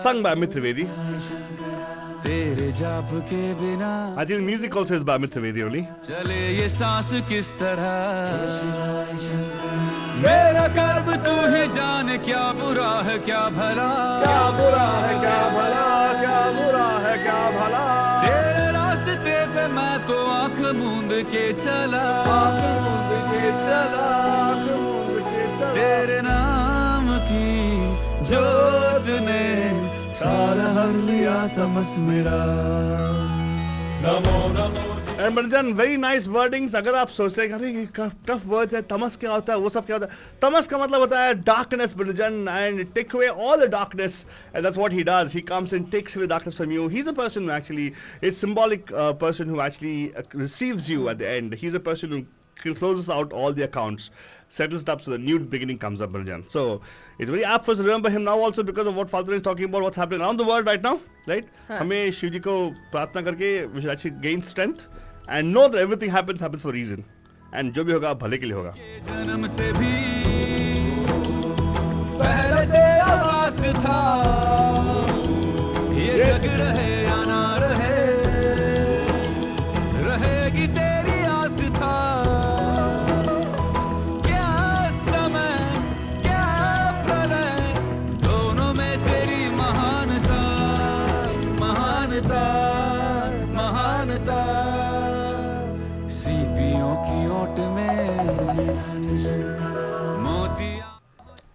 sung by Amit Trivedi. I think the music also is by Amit Trivedi only. मेरा कर्म तू ही जाने क्या बुरा है क्या भला क्या बुरा है क्या भला क्या बुरा है क्या भला तेरे रास्ते पे मैं तो आंख मूंद के चला तेरे नाम की जोत ने सारा हर लिया तमस मेरा Namo Namo And Banjan, very nice wordings. अगर आप सोच रहे हैं अरे ये tough words है, तमस क्या होता है, वो सब क्या होता है? तमस का मतलब होता है darkness, Banjan, and take away all the darkness. And that's what he does. He comes and takes away darkness from you. He's a person who actually is symbolic person who actually receives you at the end. He's a person who closes out all the accounts, settles it up so the new beginning comes up, Banjan. So it's very apt for us to remember him now also because of what Father is talking about, what's happening around the world right now, right? हमें शिव जी को प्रार्थना करके we should actually gain strength. And know that everything happens for a reason. And जो भी होगा भले के लिए होगा. जन्म से भी पहले तेरा वास था ये जग रहे या ना रहे रहेगी तेरी आस था क्या समय क्या प्रलय दोनों में तेरी महानता महानता महानता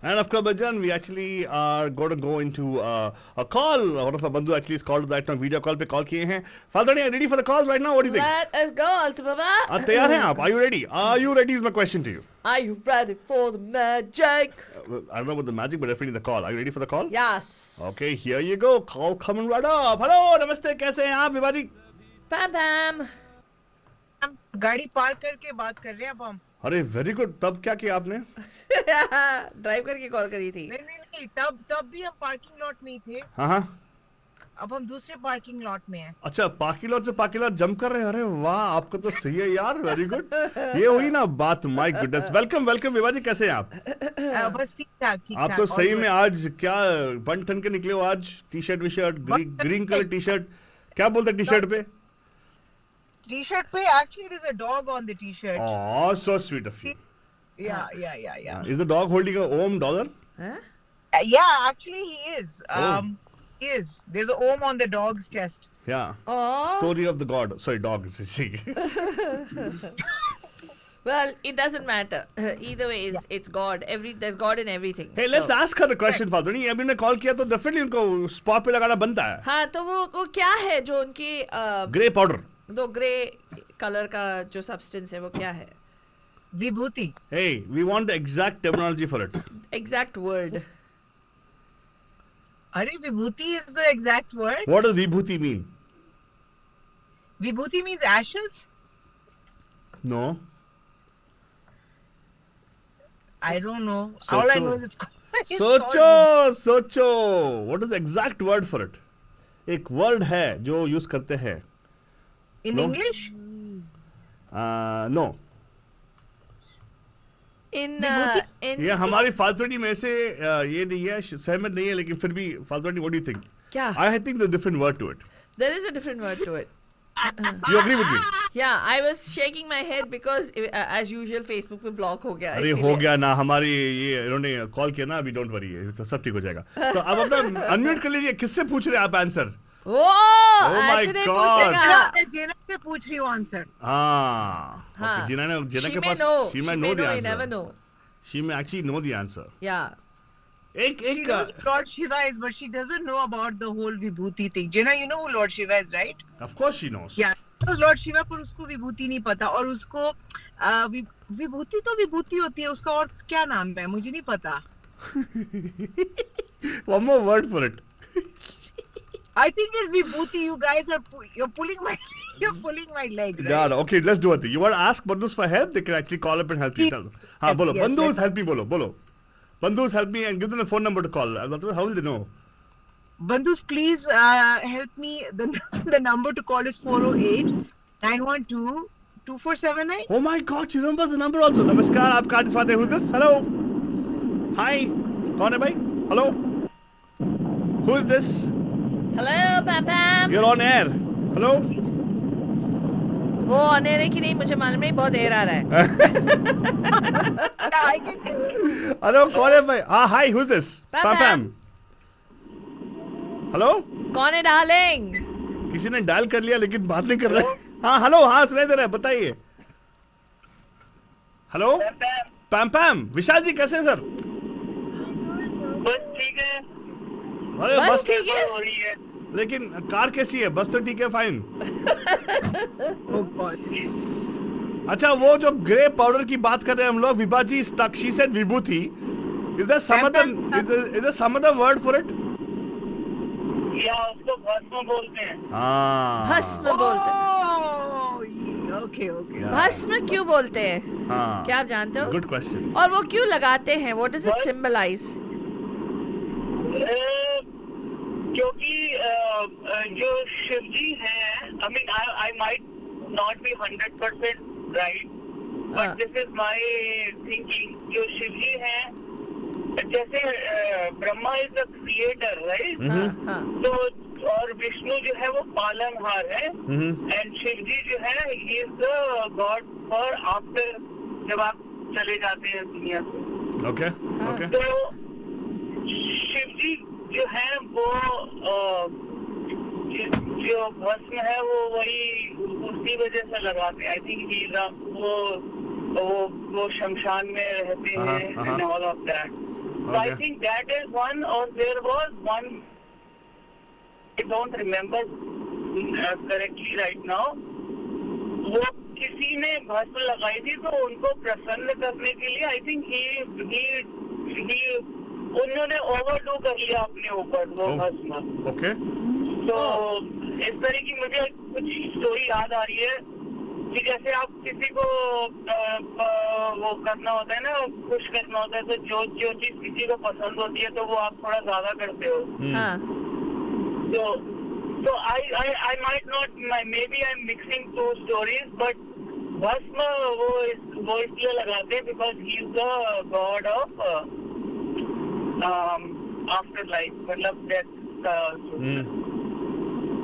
And of course, Bajan, we actually are going to go into a call. One of our bandhu actually is called right now. Video call पे call किए हैं. Faltani, are you ready for the calls right now? What do you think? Let us go, Altu Baba. तैयार हैं आप? Are you ready? Are you ready is my question to you. Are you ready for the magic? I don't know about the magic, but definitely the call. Are you ready for the call? Yes. Okay, here you go. Call coming right up. Hello, नमस्ते, कैसे हैं आप विभा जी? Pampam. हम गाड़ी park करके बात कर रहे हैं अब हम. अरे वेरी गुड. तब क्या किया आपने? ड्राइव करके कॉल करी थी. नहीं तब भी हम पार्किंग लॉट में ही थे. हाँ. अब हम दूसरे पार्किंग लॉट में हैं. अच्छा, पार्किंग लॉट से पार्किंग लॉट जंप कर रहे हैं. अरे वाह, आपको तो सही है यार. Very good. ये हुई ना बात. My goodness. वेलकम विभा जी, कैसे हैं आप? बस ठीक ठाक. आप तो सही में आज क्या बन ठन के निकले हो आज. T shirt green colour T shirt. क्या बोलते हैं टी शर्ट पे? T-shirt पे actually there's a dog on the T-shirt. Oh, so sweet of you. Yeah. Is the dog holding a Om dollar? Huh? Yeah, actually he is. He is. There's a Om on the dog's chest. Yeah. Oh. Story of the god. Sorry, dog. Well, it doesn't matter. Either way, it's God. There's God in everything. Hey, let's ask her the question, Faltani. अभी ने call किया तो definitely उनको spot पे लगाना बनता है. हाँ, तो वो क्या है जो उनकी ग्रे पाउडर. दो ग्रे कलर का जो सब्सटेंस है वो क्या है? विभूति. Hey, we want the exact terminology for it. Exact word. अरे विभूति is the exact word. What does vibhuti mean? Vibhuti means ashes. No. I don't know. All I know is it's सोचो. What is the exact word for it? एक word है जो use करते हैं. In English? No. In ये हमारी फालतूनी में से ये नहीं है, सहमत नहीं है, लेकिन फिर भी फालतूनी. What do you think? क्या? I think there's a different word to it. There is a different word to it. You agree with me? Yeah, I was shaking my head because as usual Facebook पे block हो गया. अरे हो गया ना, हमारी ये इन्होंने कॉल किया ना, अभी डोंट वरी, तो सब ठीक हो जाएगा. तो अब अपना अनम्यूट कर लीजिए. किससे पूछ रहे हैं आप आंसर? Oh my God. जेना से पूछ रही हूँ आंसर. हाँ. जिना के पास she may know the answer. Never know. She may actually know the answer. Yeah. She knows who Lord Shiva is, but she doesn't know about the whole Vibhuti thing. Jenna, you know who Lord Shiva is, right? Of course she knows. Yeah, because Lord Shiva पर उसको विभूति नहीं पता और उसको विभूति तो विभूति होती है, उसका और क्या नाम है मुझे नहीं पता. One more word for it. I think it's vibhuti. You guys are you're pulling my leg. Right? Yeah, okay, let's do it. You want to ask Bandhus for help? They can actually call up and help you. Tell them. हाँ, बोलो. Bandhus help me, बोलो. Bandhus help me and give them a phone number to call. How will they know? Bandhus, please help me. The number to call is 408-912 2479. Oh my God, she remembers the number also. Namaskar, आप कहाँ से बात है? Who's this? Hello. Hi. कौन है भाई? Hello. Who is this? Hello पापा। You're on air. Hello. वो ऑन एयर है कि नहीं मुझे मालूम नहीं, बहुत देर आ रहा है। Hello, कौन है भाई? Hi, who's this? Pampam. Hello. कौन है डार्लिंग? किसी ने डायल कर लिया लेकिन बात नहीं कर रहे। हाँ, हेलो, हाँ सुनाई दे रहा है, बताइए। हेलो, पैम, विशाल जी कैसे हैं सर? बस ठीक है। अरे बस ठीक है। हो रही है। लेकिन कार कैसी है? बस तो ठीक है, फाइन। अच्छा, वो जो ग्रे पाउडर की बात कर रहे हैं हम लोग, Vibha ji stuck, she said Vibhuti. Is there some other word for it? या उसको भस्म बोलते हैं। भस्म बोलते हैं। ओके। भस्म क्यों बोलते हैं? क्या आप जानते हो? Good question. और वो क्यों लगाते हैं? What does it symbolize? क्योंकि जो शिव जी हैं, I mean I might not be 100% right, but this is my thinking। जो शिव जी हैं, जैसे Brahma is the creator, right? तो और विष्णु जो है वो पालनहार है, एंड शिव जी जो है he is the God for after, जब आप चले जाते हैं दुनिया से। ओके। तो शिव जी जो है वो जो भस्म है वो वही उसी वजह से लगाते हैं। आई थिंक वो शमशान में रहते हैं and all of that. So I think that is one, or there was one, I don't remember correctly right now, वो किसी ने भस्म लगाई थी तो उनको प्रसन्न करने के लिए आई थिंक ही उन्होंने ओवरडू कर लिया अपने ऊपर वो भस्म। ओके। तो इस तरह की मुझे कुछ स्टोरी याद आ रही है कि जैसे आप किसी को वो करना होता है ना, खुश करना होता है, तो जो चीज किसी को पसंद होती है तो वो आप थोड़ा ज्यादा करते हो। तो I might not, maybe I'm mixing two stories, but भस्म वो इसलिए लगाते हैं because he is the god of afterlife, मतलब death।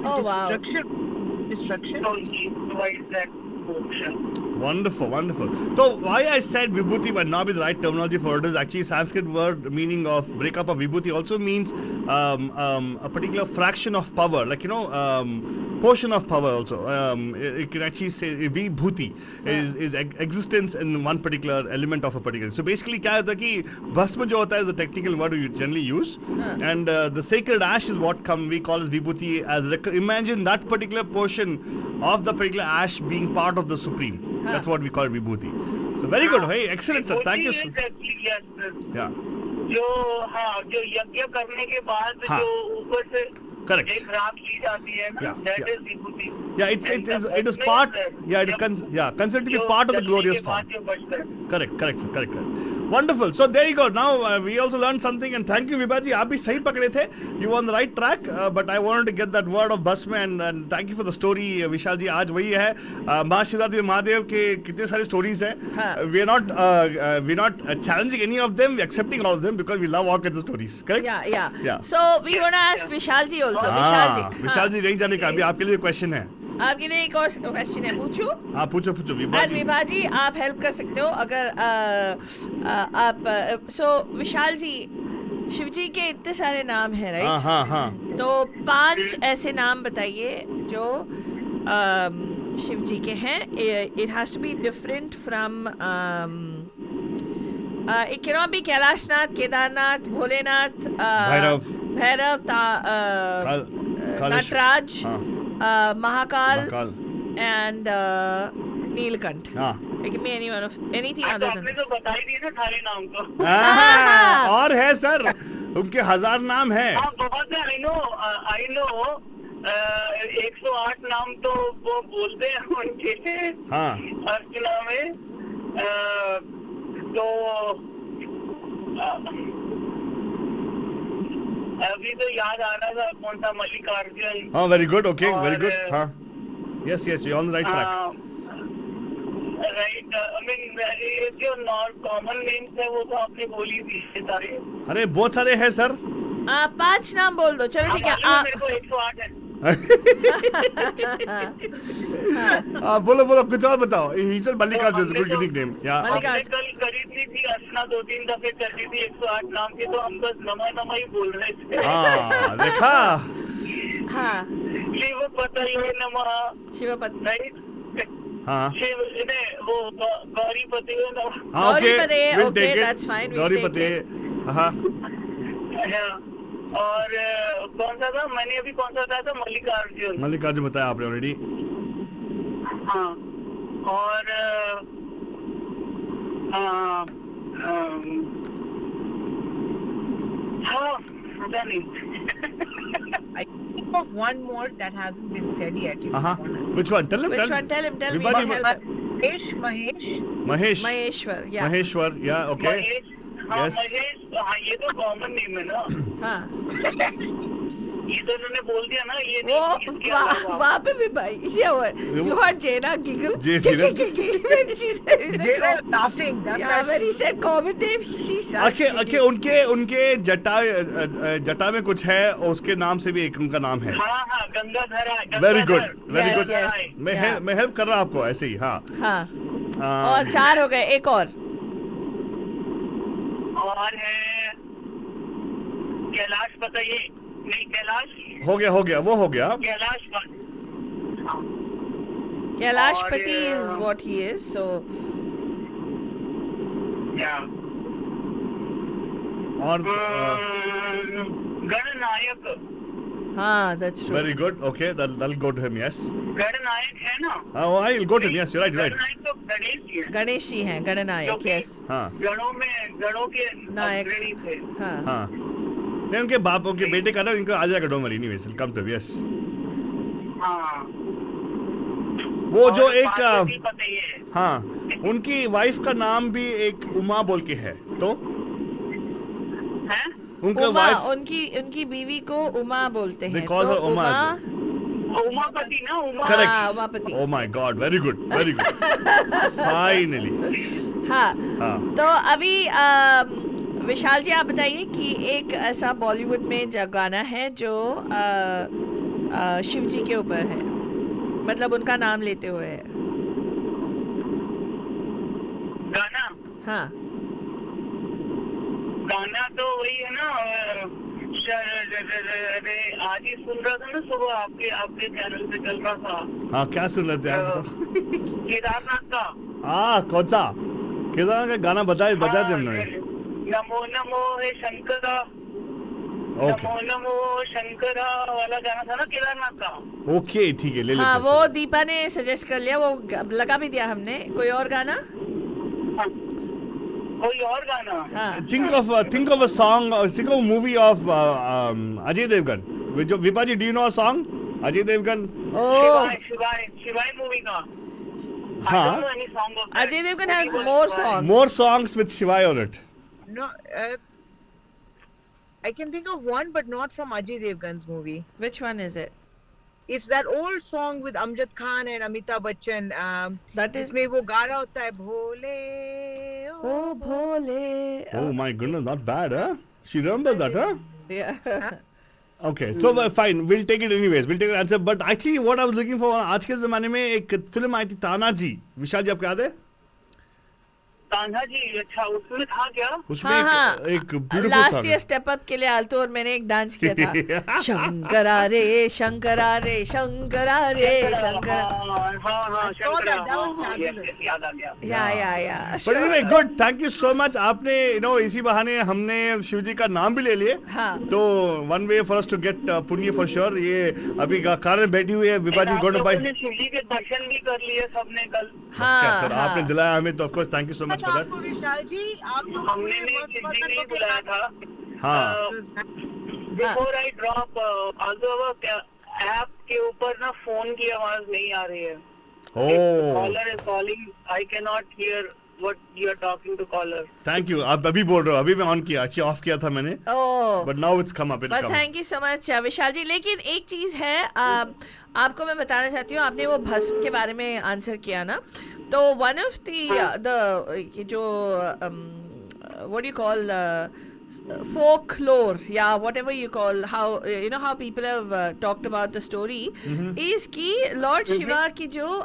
Oh wow. Destruction. So he provides that option. Wonderful. So why I said vibhuti might not be the right terminology for it is actually Sanskrit word meaning of breakup of vibhuti also means a particular fraction of power, like portion of power also. It can actually say vibhuti is existence in one particular element of a particular. So basically क्या होता है कि भस्म जो होता है is a technical word we generally use, and the sacred ash is what we call as vibhuti. As imagine that particular portion of the particular ash being part of the supreme. That's what we call vibhuti. So very good. Hey, excellent sir. Thank you. Yeah. जो यज्ञ करने के बाद जो ऊपर से Correct. एक राख ली जाती है ना, that is vibhuti. Yeah, it is part. Yeah, it is considered to be part of the glorious form. Correct, sir. Correct. Wonderful. So there you go. Now we also learned something, and thank you, Vibhaji. आप भी सही पकड़े थे. You were on the right track, but I wanted to get that word of Bhasma, and thank you for the story, Vishal ji. आज वही है महाशिवरात्रि में महादेव के कितने सारे stories हैं. We are not challenging any of them. We are accepting all of them because we love all kinds of stories. Correct? Yeah. So we want to ask Vishal ji also. विशाल जी नहीं जाने का अभी आपके लिए question है। आपके लिए एक और क्वेश्चन है, पूछूं? हाँ पूछो विभा जी आप हेल्प कर सकते हो अगर आप सो विशाल जी, शिव जी के इतने सारे नाम हैं, राइट? हाँ। तो 5 ऐसे नाम बताइए जो शिव जी के हैं. It has to be different from it cannot be Kailashnath, Kedarnath, Bholenath, Bhairav, Nataraj, Mahakal and Neelkanth. It can be anything other than आपने तो बता ही दिए ना सारे नाम तो. और है सर, उनके 1000 नाम है. बहुत है. I know 108 नाम तो वो बोलते हैं उनके अर्चना में. तो अभी तो याद आ रहा था कौन सा, Mallikarjun. Very good. Okay, very good. हाँ, yes you on the right track. Right, I mean ये जो कॉमन नेम्स है वो तो आपने बोली थी सारे। अरे बहुत सारे हैं सर। 5 नाम बोल दो, चलो ठीक है। मेरे को 108 है। बोलो बोलो, कुछ और बताओ। He said Mallikarjun is a good unique name. या हमने कल खरीदी थी अर्चना 2-3 दफे कर दी थी 108 नाम की, तो हम बस नमा ही बोल रहे थे। हाँ देखा। हाँ, शिवपतये नमः। शिवपत राइट। हाँ शिव ने वो गौरीपति नमः। गौरीपते, ओके दैट्स फाइन, गौरीपति। हाँ और कौन सा था, मैंने अभी कौन सा बताया था, मल्लिकार्जुन बताया आपने ऑलरेडी। हाँ, और हाँ पता नहीं। I think of one more that hasn't been said yet. Which one? Tell him. Which one? Tell him. Vibhaji, We'll help him. Mhesh. Maheshwar. Yeah, okay. हाँ Yes. महेश, हाँ ये तो कॉमन नेम है ना। हाँ, ये तो उन्होंने बोल दिया ना, ये वो वहाँ पे भी भाई ये हुआ। You heard Jena giggle. Jena. When she said Jena laughing. Yeah, when he said common name, she started. Okay, उनके जटा में कुछ है, उसके नाम से भी एक उनका नाम है। हाँ गंगाधर। Very good. Yes. मैं हेल्प कर रहा हूँ आपको ऐसे ही। हाँ और 4 हो गए, एक और है कैलाश, बताइए। नहीं कैलाश हो गया, वो हो गया। Kailashpati is what he is, so और गणनायक। हाँ, that's true. Very good. Okay, that'll go to him. Yes. Gananayak है ना? I'll go to him. Yes, you're right. Gananayak तो गणेश जी है। गणेश जी हैं, गणनायक। Yes. हाँ गणों के नायक थे। हाँ। नहीं, उनके बाप, उनके बेटे का ना, इनको आ जाएगा। Don't worry, anyways will come to. Yes. हाँ। वो जो एक हाँ, उनकी वाइफ का नाम भी एक उमा बोल के है, तो उनका वाइफ, उनकी बीवी को उमा बोलते हैं। उमापति ना, correct. Umapati. Oh my God, very good. Finally. हाँ, तो अभी विशाल जी आप बताइए कि एक ऐसा बॉलीवुड में जो गाना है जो शिव जी के ऊपर है, मतलब उनका नाम लेते हुए है गाना। हाँ, गाना तो वही है ना, आज ही सुन रहा था ना सुबह, आपके चैनल पे चल रहा था। हाँ, क्या सुन रहे थे आप? केदारनाथ का। कौन सा केदारनाथ का गाना बजा दिया हमने। नमो नमो हे शंकरा, नमो नमो शंकरा वाला गाना था ना केदारनाथ का। ओके, ठीक है, ले लेते हाँ, हैं। वो दीपा ने सजेस्ट कर लिया, वो लगा भी दिया हमने। कोई और गाना? कोई और गाना? Think of a song, think of a movie of Ajay Devgan. Vipaji, do you know a song? Ajay Devgan. शिवाय मूवी का। हाँ। Ajay Devgan has more songs. More songs with Shivai on it. No, I can think of one, but not from Ajay Devgan's movie. Which one is it? It's that old song with Amjad Khan and Amitabh Bachchan. That is जिसमें वो गा रहा होता है भोले ओ भोले। Oh my goodness, not bad, huh? She remembers that, huh? Yeah. Okay, so fine, we'll take it anyways. We'll take the answer. But actually, what I was looking for, आज के ज़माने में एक फिल्म आई थी तानाजी। विशाल जी, आपको याद है? तान्हा जी, अच्छा उसमें था क्या? उसमें एक beautiful last song year step up के लिए आल्तो और मैंने एक डांस किया था। शंकरा रे शंकरा रे शंकरा रे शंकरा। याद आ गया। या But anyway, good. Thank you so much. आपने इसी बहाने हमने शिव जी का नाम भी ले लिए। हाँ। तो one way for us to get पुण्य for sure. ये अभी कार में बैठी हुई है विभाजी गोड बाय। शिव जी के दर्शन भी कर लिए सबने कल। हाँ, सर आपने दिलाया हमें, तो of course thank you so much for that. आपको विशाल जी, आपको हमने शिव जी नहीं बुलाया था। हाँ। Before I drop, although app के ऊपर ना फोन की आवाज नहीं आ रही है। Caller is calling. I cannot hear what you are talking to caller. Thank you. आप अभी बोल रहे हो, अभी मैं ऑन किया, अच्छी ऑफ किया था मैंने। But now it's come up. But thank you so much विशाल जी। लेकिन एक चीज है, आपको मैं बताना चाहती हूँ, आपने वो भस्म के बारे में आंसर किया ना, So one of the what do you call folklore, yeah, whatever you call, how you know how people have talked about the story, is ki Lord Shiva ki jo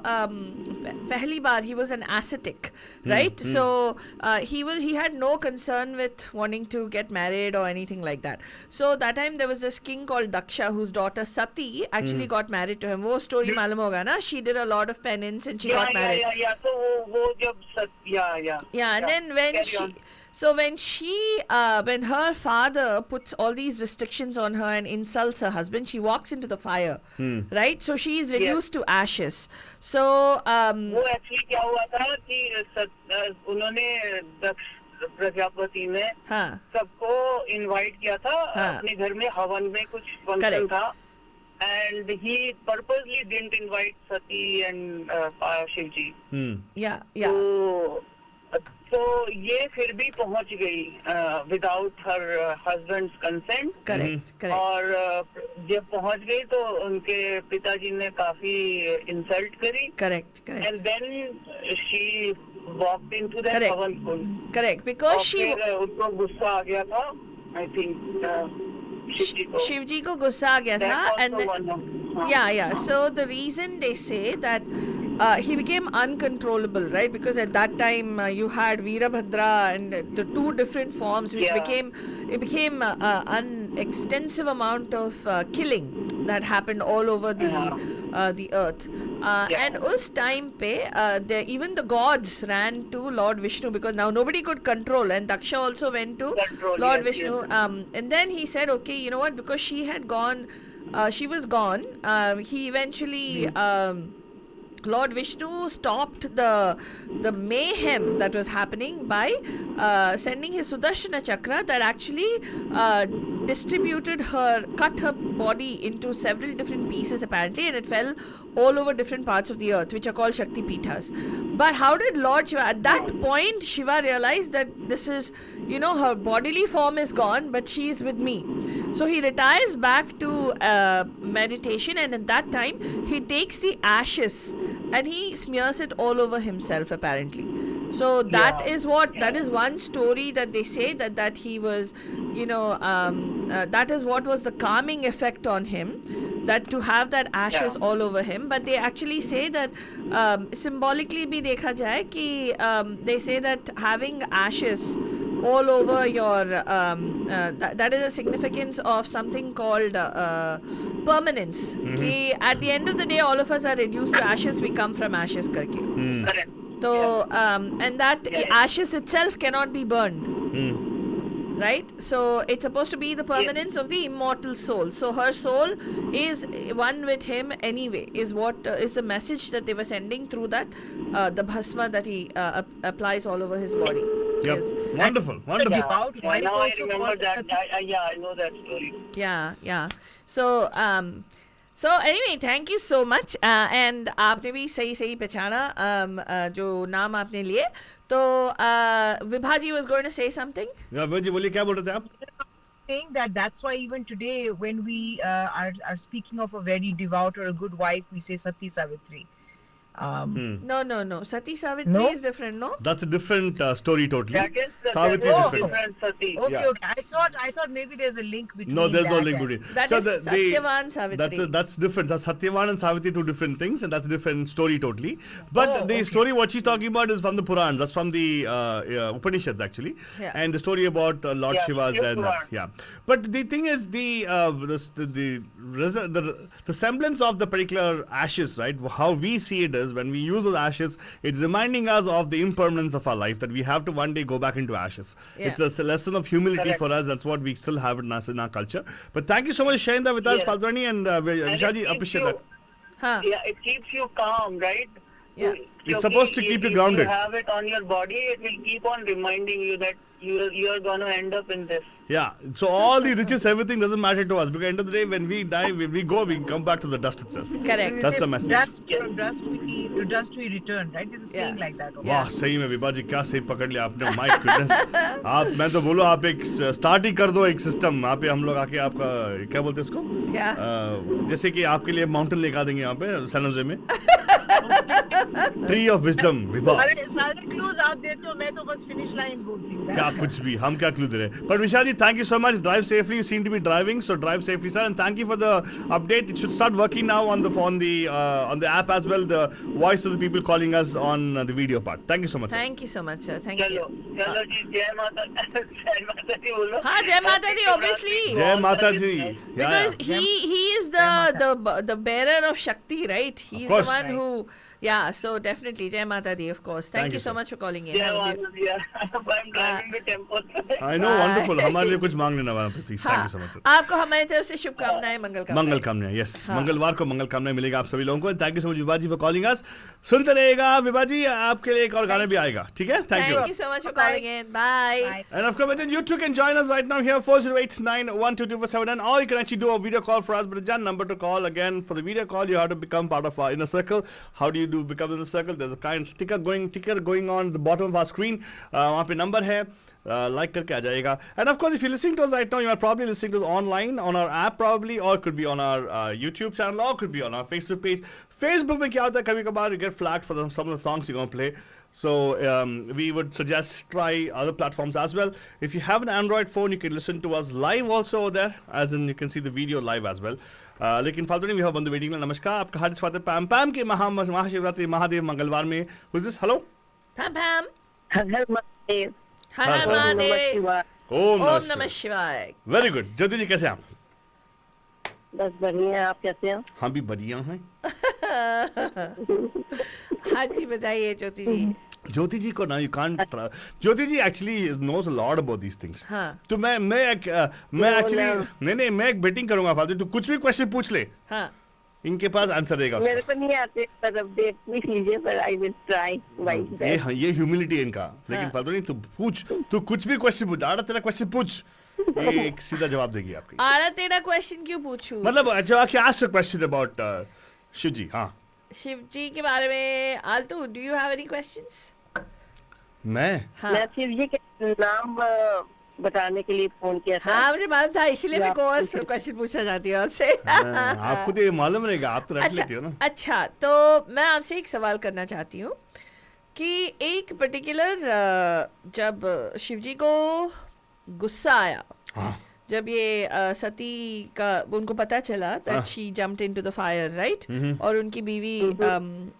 pehli baar he was an ascetic, right? So he had no concern with wanting to get married or anything like that. So that time there was this king called Daksha whose daughter Sati actually got married to him. Wo story malum hoga na, she did a lot of penance and she got married. And then when her father puts all these restrictions on her and insults her husband, she walks into the fire, right? So she is reduced to ashes. So वो actually क्या हुआ था कि उन्होंने दक्ष प्रजापति ने सबको invite किया था अपने घर में हवन में कुछ फंक्शन था, and he purposely didn't invite Sati and Shiv ji. तो ये फिर भी पहुंच गई without her husband's consent. Correct. और जब पहुंच गई तो उनके पिताजी ने काफी insult करी. Correct. And then she walked into that havan kund. Correct, because she उनको गुस्सा आ गया था, I think. शिव जी को गुस्सा आ गया था, and so the reason they say that he became uncontrollable, right? Because at that time you had Veerabhadra and the two different forms, which became an extensive amount of killing that happened all over the earth. And us time pe even the gods ran to Lord Vishnu, because now nobody could control, and Daksha also went to Lord Vishnu. And then he said, okay, you know what, because she had gone, she was gone, he eventually Lord Vishnu stopped the mayhem that was happening by sending his Sudarshana Chakra that actually cut her body into several different pieces apparently, and it fell all over different parts of the earth, which are called Shakti Pithas. But how did Lord Shiva, at that point Shiva realized that this is, you know, her bodily form is gone, but she is with me. So he retires back to meditation, and at that time he takes the ashes and he smears it all over himself apparently. So that is one story that they say that he was, you know, that is what was the calming effect on him, that to have that ashes all over him. But they actually say that symbolically bhi dekha jaye ki they say that having ashes all over your that is a significance of something called permanence. Ki at the end of the day all of us are reduced to ashes, we come from ashes karke. Correct. So and that ashes itself cannot be burned. Right? So it's supposed to be the permanence of the immortal soul. So her soul is one with him anyway, is what is the message that they were sending through that the bhasma that he applies all over his body. Yep. Yes. Wonderful. Now I remember that. I know that story. Yeah. So anyway, thank you so much. And आपने भी सही पहचाना जो नाम आपने लिए. तो Vibhaji was going to say something. Yeah, Vibhaji, बोलिए क्या बोल रहे थे आप? Saying that's why even today when we are speaking of a very devout or a good wife, we say Sati Savitri. No. Sati Savitri is different, no? That's a different story totally. That is Savitri is different. Sati. Okay. I thought maybe there's a link between. No, there's no link between. That is Satyavan Savitri. That's different. So Satyavan and Savitri, two different things, and that's a different story totally. But the story what she's talking about is from the Purans. That's from the Upanishads actually, and the story about Lord Shiva's there. But the thing is the semblance of the particular ashes, right? How we see it is when we use those ashes, it's reminding us of the impermanence of our life, that we have to one day go back into ashes. It's a lesson of humility for us. That's what we still have in our culture. But thank you so much for sharing that with us, Faldrani, and Vishaji, appreciate that. Yeah, it keeps you calm, right? Yeah. It's supposed to keep you grounded. If you have it on your body, it will keep on reminding you that you are going to end up in this. Yeah, so all the riches, everything doesn't matter to us, because end of the day, when we die, when we go, we come back to the dust itself. Correct. That's the message. From dust we return, right? There's a saying like that. Okay? वाह, सही में विभा जी क्या सही पकड़ लिया आपने. My goodness. आप, मैं तो बोलूँ आप एक स्टार्ट ही कर दो एक सिस्टम. वहाँ पे हम लोग आके आपका क्या बोलते हैं इसको? जैसे कि आपके लिए माउंटेन लेकर देंगे यहाँ पे सैनोजे में. Tree of wisdom Vibha. अरे सारे क्लूज आप देते हो, मैं तो बस फिनिश लाइन बोलती हूँ. क्या कुछ भी, हम क्या क्लू दे रहे हैं. But Vishal ji, thank you so much. Drive safely. You seem to be driving, so drive safely, sir. And thank you for the update. It should start working now on the app as well. The voice of the people calling us on the video part. Thank you so much. Thank you so much, sir. Thank you. चलो जी, जय माता दी बोलो. हाँ, जय माता दी, obviously. Jai Mata ji. Because he is the bearer of Shakti, right? He is the one who, yeah. So definitely, Jai Mata di, of course. Thank you so much for calling in. जय माता दी. I'm driving the tempo. I know, wonderful. हमारे लिए कुछ मांग लेना वहाँ पे, please. Thank you so much, sir. आपको हमारी तरफ से शुभकामनाएं, मंगल कामनाएं. Yes, मंगलवार को मंगल कामनाएं मिलेगा आप सभी लोगों को. Thank you so much, Vibha ji, for calling us. सुनते रहिएगा विभा जी, आपके लिए एक और गाना भी आएगा, ठीक है? Thank you. Thank you so much for calling in. Bye. And of course, you too can join us right now here, 4089122479, or you can actually do a video call for us. But the number to call again for the video call, you have to become part of our inner circle. How do you do become inner circle? There's a kind ticker going on the bottom of our screen. वहाँ पे number है. Like करके आ जाएगा. And of course, if you're listening to us right now, you are probably listening to us online on our app probably, or it could be on our YouTube channel, or it could be on our Facebook page. Facebook में क्या होता है, कभी कभार you get flagged for some of the songs you're going to play. So we would suggest try other platforms as well. If you have an Android phone, you can listen to us live also over there, as in you can see the video live as well. लेकिन फालतू नहीं, we have बंधु waiting में. नमस्कार, आपका हार्दिक स्वागत है पैम के महाशिवरात्रि महादेव मंगलवार में. Who's this? Hello? Pampam. हर महादेव. हर हर महादेव. ओम नमः शिवाय. Very good. ज्योति जी कैसे हैं आप? बस बढ़िया, आप कैसे हैं? हम भी बढ़िया हैं. हाँ जी, बताइए ज्योति जी. ज्योति जी को ना you can't Jyoti ji actually knows a lot about these things. हाँ. तो मैं actually नहीं मैं एक बेटिंग करूंगा फालतू. तू कुछ भी क्वेश्चन पूछ ले. हाँ. इनके पास आंसर रहेगा उसका. मेरे को नहीं आते, पर अब देख लीजिए, पर I will try my best. ये ह्यूमिलिटी है इनका. लेकिन फालतू नहीं, तू पूछ, तू कुछ भी क्वेश्चन पूछ. आड़ा तेरा क्वेश्चन पूछ, एक सीधा जवाब देगी आपकी. आड़ा तेरा क्वेश्चन क्यों पूछूं? मतलब अच्छा क्या ask a question about Shiv ji. हाँ, शिव जी के बारे में. आलतू, do you have any questions? मैं शिव जी के नाम बताने के लिए फोन किया था. हाँ, मुझे मालूम था, इसीलिए मैं और क्वेश्चन पूछना चाहती हूँ आपसे. आपको तो ये मालूम रहेगा, आप तो रख लेती हो ना. अच्छा, तो मैं आपसे एक सवाल करना चाहती हूँ कि एक पर्टिकुलर जब शिवजी को गुस्सा आया, जब ये सती का उनको पता चला that she jumped into the fire, right? और उनकी बीवी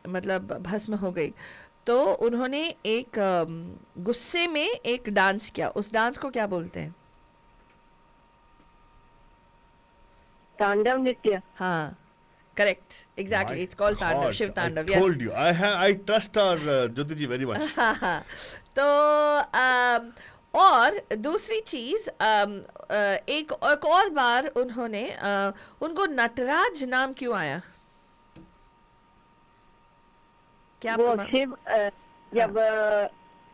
मतलब भस्म हो गई, तो उन्होंने एक गुस्से में एक डांस किया. उस डांस को क्या बोलते हैं? तांडव नृत्य. हाँ, करेक्ट, एग्जैक्टली, इट्स कॉल्ड तांडव, शिव तांडव. I told you, I trust our Jyoti ji very much. तो और दूसरी चीज, एक और बार उन्होंने उनको नटराज नाम क्यों आया? क्या वो शिव जब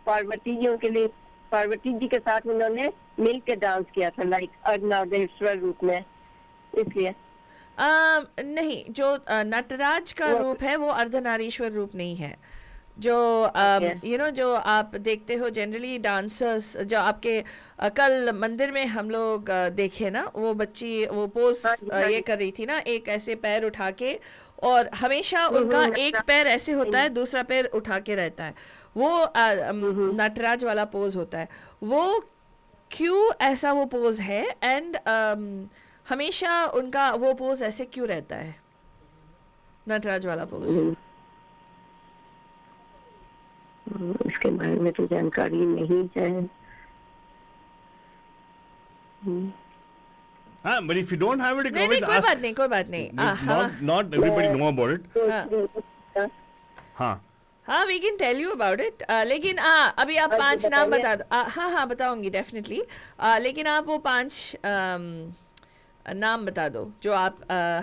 पार्वती जी के लिए, पार्वती जी के साथ उन्होंने मिल के डांस किया था, लाइक अर्धनारीश्वर रूप में, इसलिए. नहीं, जो नटराज का रूप है वो अर्धनारीश्वर रूप नहीं है. जो यू नो जो आप देखते हो जनरली डांसर्स, जो आपके कल मंदिर में हम लोग देखे ना, वो बच्ची वो पोज ये कर रही थी ना, एक ऐसे पैर उठा के, और हमेशा उनका एक पैर ऐसे होता है, दूसरा पैर उठा के रहता है. वो नटराज वाला पोज होता है. वो क्यों ऐसा वो पोज है, एंड हमेशा उनका वो पोज ऐसे क्यों रहता है, नटराज वाला पोज? इसके बारे में तो जानकारी नहीं है. हाँ, but if you don't have it, you can नहीं, always ask. कोई बात नहीं. Not everybody know about it. हाँ, we can tell you about it. लेकिन अभी आप 5 नाम बता दो. हाँ, बताऊंगी डेफिनेटली. लेकिन आप वो 5 नाम बता दो जो आप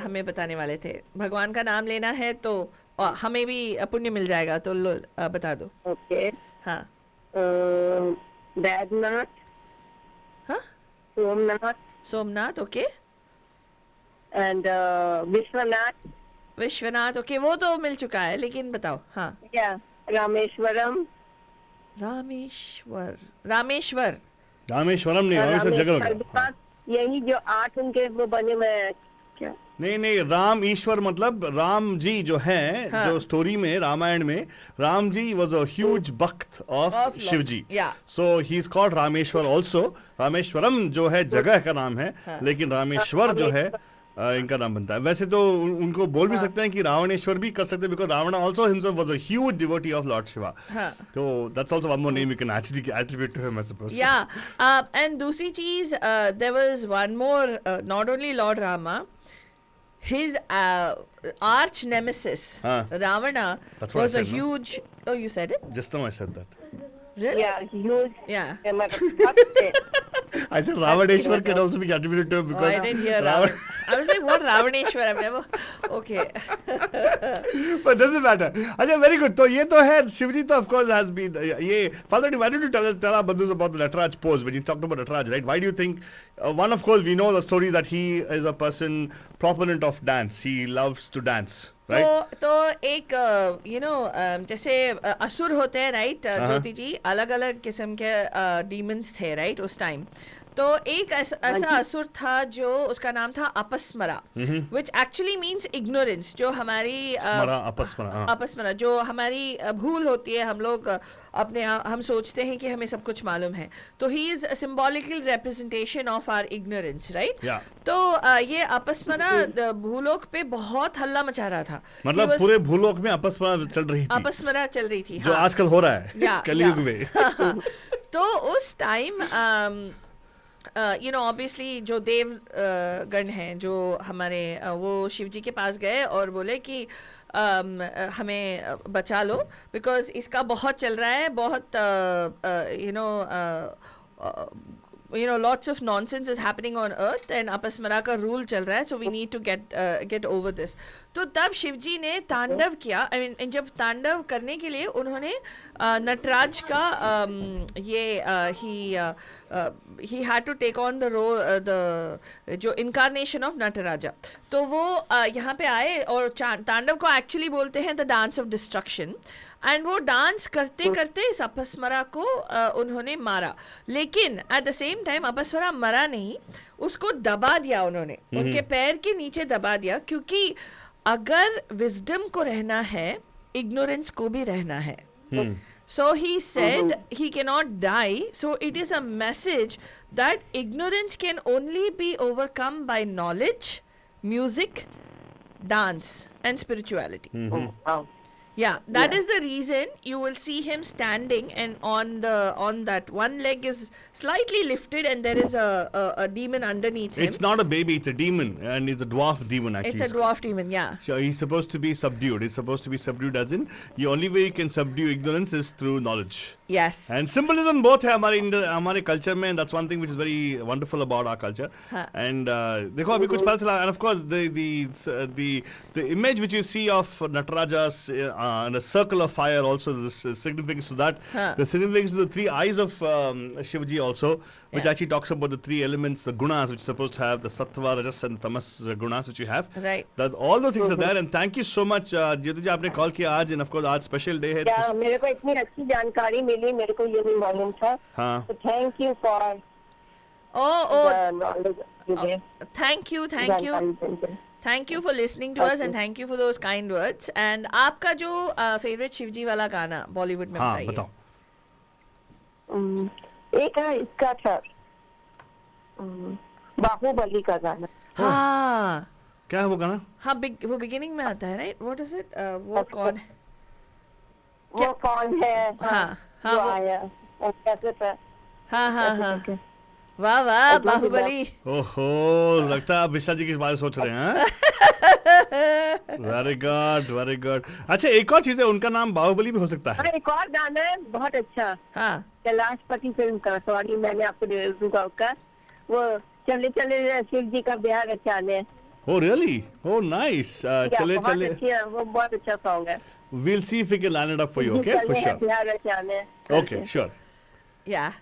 हमें बताने वाले थे. भगवान का नाम लेना है तो हमें भी पुण्य मिल जाएगा, तो लो बता दो. ओके. हाँ. बैद्यनाथ. हाँ, Somnath, okay. and Vishwanath, okay, वो तो मिल चुका है, लेकिन बताओ. हाँ. रामेश्वरम. रामेश्वर. रामेश्वरम नहीं, रामेश्वर जगह होगा. यही जो 8 उनके वो बने में क्या. नहीं, राम ईश्वर मतलब राम जी जो है, जो स्टोरी में रामायण में Ram ji was a huge bhakt of Shiv ji, so he is called Rameshwar also. Rameshwaram जो है जगह का नाम है, लेकिन रामेश्वर जो है इनका नाम बनता है. वैसे तो उनको बोल भी सकते हैं कि रावणेश्वर भी कर सकते हैं, because Ravan also himself was a huge devotee of Lord Shiva. तो that's also one more name you can actually attribute to him, I suppose. And दूसरी चीज, there was one more, not only Lord Rama, his arch nemesis Ravana was a huge. Oh, you said it? Just now I said that. Really? Yeah, huge. Yeah. I said Ravaneshwar can also be attributed to him because I didn't hear Ravan. I was like, what Ravaneshwar? I've never. Okay. But doesn't matter. अच्छा, very good. तो ये तो है, शिवजी तो of course has been ये. Father, why did you tell our bandhus about the Nataraj pose when you talked about Nataraj, right? Why do you think one, of course, we know the stories that he is a person proponent of dance. He loves to dance. Right? तो एक जैसे असुर होते हैं, right ज्योति जी, अलग अलग किस्म के डीमंस थे, राइट, उस टाइम. तो एक ऐसा असुर था जो उसका नाम था Apasmara, which actually means ignorance. जो हमारी अपस्मरा जो हमारी भूल होती है, हम लोग हम सोचते हैं कि हमें सब कुछ मालूम है. तो he is symbolical representation of our ignorance, right. तो ये अपस्मरा भूलोक पे बहुत हल्ला मचा रहा था. मतलब पूरे भूलोक में अपस्मरा चल रही थी, जो आजकल हो रहा है कलयुग में. तो उस टाइम ऑब्वियसली जो देव गण हैं, जो हमारे वो शिव जी के पास गए और बोले कि हमें बचा लो, बिकॉज इसका बहुत चल रहा है, बहुत lots of nonsense is happening on earth and Apasmara का रूल चल रहा है, so we need to get over this. तो तब शिवजी ने तांडव किया. I mean, जब तांडव करने के लिए उन्होंने नटराज का he had to take on the role, the जो incarnation of नटराजा. तो वो यहाँ पे आए और तांडव को एक्चुअली बोलते हैं the dance of destruction. And वो डांस करते करते इस अपस्मरा को उन्होंने मारा. लेकिन at the same time Apasmara मरा नहीं, उसको दबा दिया उन्होंने, उनके पैर के नीचे दबा दिया, क्योंकि अगर विजडम को रहना है, इग्नोरेंस को भी रहना है. So he said he cannot die. So it is a message that ignorance can only be overcome by knowledge, music, dance, and spirituality. Yeah, that is the reason you will see him standing, and on that one leg is slightly lifted, and there is a demon underneath him. It's not a baby, it's a demon, and it's a dwarf demon actually. It's a dwarf demon, yeah. So he's supposed to be subdued. He's supposed to be subdued, as in the only way you can subdue ignorance is through knowledge. Yes. And symbolism both है हमारे culture में, and that's one thing which is very wonderful about our culture. And देखो अभी कुछ पता चला, and of course the image which you see of Natarajas and a circle of fire also, this significance to that, the significance to the three eyes of Shivji also, which actually talks about the three elements, the gunas which are supposed to have, the sattva, rajas and tamas gunas which you have. Right. That all those things are there, and thank you so much ज्योति जी, आपने call किया आज, and of course आज special day है. मेरे को इतनी अच्छी जानकारी मिली, मेरे को ये नहीं मालूम था. तो thank you for Thank you for listening to us, and thank you for those kind words. And आपका जो फेवरेट शिवजी वाला गाना बॉलीवुड में बताइए. बताओ. एक है इसका था बाहुबली का गाना. हाँ, क्या है वो गाना? हाँ, वो बिगिनिंग में आता है, राइट? What is it? वो कौन है? वो कौन है? हाँ, वो आया और कैसे था? हाँ. वाह वाह, बाहुबली. ओहो, लगता है आप विशा जी के बारे में सोच रहे हैं. Very good, very good. अच्छा, एक और चीज है, उनका नाम बाहुबली भी हो सकता है. एक और गाना है बहुत अच्छा. हाँ, कैलाशपति फिल्म का, सॉरी मैंने आपको दूंगा उसका, वो चले चले शिव जी का Bihar रचाने. Oh really? Oh nice. चले चले. वो बहुत अच्छा सॉन्ग है. We'll see if we can line it up for you, okay? For sure. Bihar रचाने. Okay, sure. Yeah.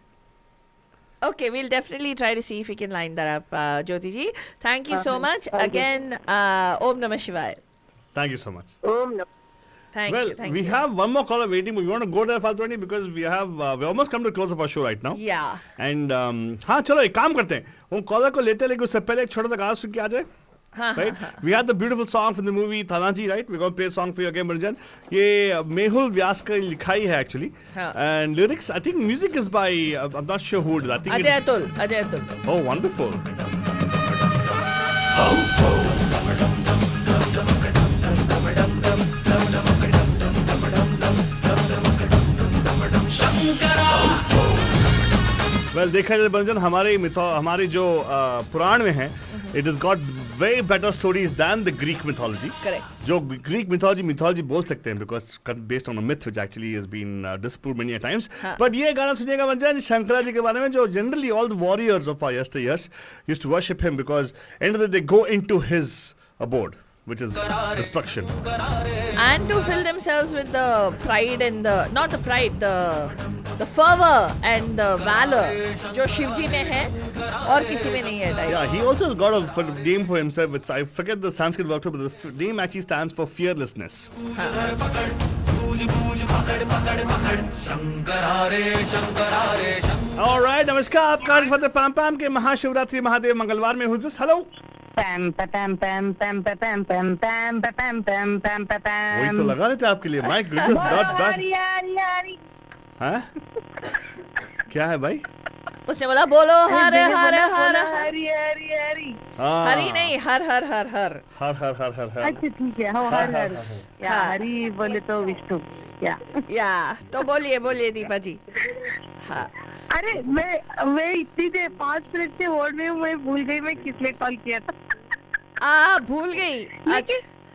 Okay, we'll definitely try to see if we can line that up, Jyoti ji. Thank you so much. Again, Om Namah Shivaya. Thank you so much. ओम नमः Thank Well, you. Thank we you. have one more caller waiting. We want to go there, Faltwani, because we almost come to the close of our show right now. Yeah. And हाँ चलो एक काम करते हैं उन collar को लेते लेके उससे पहले एक छोटा सा गाना सुन के आ जाए. Right? We had the beautiful song from the movie Tanaji, right? We're going to play a song for you again, Ranjan. ये मेहुल व्यास का लिखाई है actually. And lyrics, I think music is by, I'm not sure who it is. I think Ajay Atul. Ajay Atul. Oh, wonderful. Well, देखा जाए बंजन हमारे जो पुराण में है, it has got way better stories than the Greek mythology. Correct. जो Greek mythology बोल सकते हैं because based on a myth which actually has been disproved many a times. But ये गाना सुनिएगा बंजन शंकरा जी के बारे में जो generally all the warriors of our yesteryears used to worship him because end of the day they go into his abode, which is destruction. And to fill themselves with the pride and not the pride, the fervor and the valor जो शिव जी में है और किसी में नहीं है types. Yeah, he also got a name for himself. It's, I forget the Sanskrit word, but the name actually stands for fearlessness. All right, नमस्कार आप कार्यक्रम पामपाम के महाशिवरात्रि महादेव मंगलवार में who's this? Hello. Pam pam pam pam pam pam pam pam pam pam pam pam. वही तो लगा रहे थे आपके लिए. My goodness, not bad. यारी हाँ? क्या है भाई? उसने बोला बोलो हर हर हर हरी हरी हरी. हरी नहीं हर हर हर हर हर. अच्छा ठीक है. हाँ हर हर. या हरी बोले तो विष्णु. या तो बोलिए दीपा जी. हाँ. अरे मैं इतनी देर 5 मिनट से होल्ड में हूँ. मैं भूल गई मैं किस लिए कॉल किया था. भूल गई.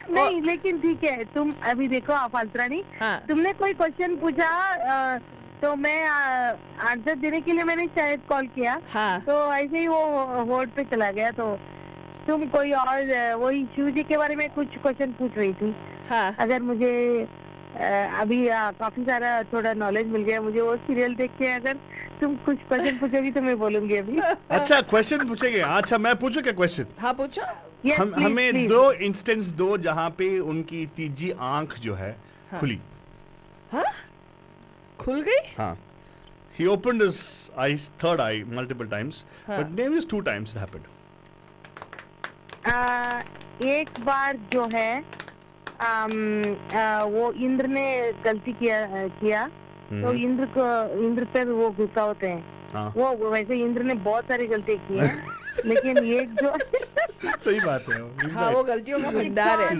नहीं लेकिन ठीक है. तुम अभी देखो फालतरानी. हाँ. तुमने कोई क्वेश्चन पूछा तो मैं आंसर देने के लिए मैंने शायद कॉल किया. हाँ. तो ऐसे ही वो होल्ड पे चला गया. तो तुम कोई और वही शिव जी के बारे में कुछ क्वेश्चन पूछ रही थी. हाँ. अगर मुझे अभी काफी सारा थोड़ा नॉलेज मिल गया मुझे वो सीरियल देख के. अगर तुम कुछ क्वेश्चन पूछोगी तो मैं बोलूंगी अभी. अच्छा क्वेश्चन पूछेंगे. अच्छा मैं पूछूं क्या क्वेश्चन? हाँ पूछो. Yes, please, हमें please. 2 इंस्टेंस दो जहाँ पे उनकी तीजी आंख जो है खुली. हाँ? खुल गई. हाँ. He opened his eyes, third eye, multiple times, but name is 2 times it happened. एक बार जो है वो इंद्र ने गलती किया तो इंद्र पे वो गुस्सा होते हैं. वो वैसे इंद्र ने बहुत सारी गलती की है लेकिन एक जो सही बात है. हाँ वो गलतियों का भंडार है.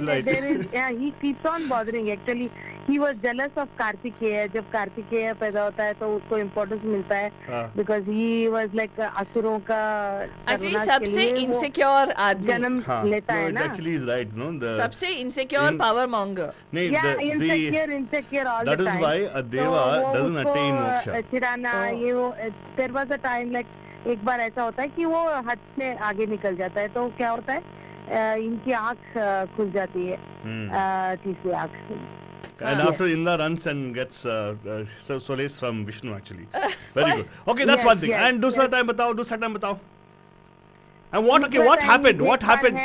he keeps on bothering. Actually he was jealous of Kartikeya. जब कार्तिकेय पैदा होता है तो उसको इम्पोर्टेंस मिलता है because he was like असुरों का अच्छा सबसे इनसिक्योर आदमी जन्म लेता है ना. Actually is right, no? सबसे insecure power monger. insecure all that the is time. why a deva doesn't attain moksha. चिराना ये वो there was a time like एक बार ऐसा होता है कि वो हद से आगे निकल जाता है. तो क्या होता है इनकी आँख खुल जाती है. तीसरी आँख. And after Indra runs and gets solace from Vishnu actually. Very good. Okay, that's one thing. And दूसरा time बताओ. And what happened? What happened?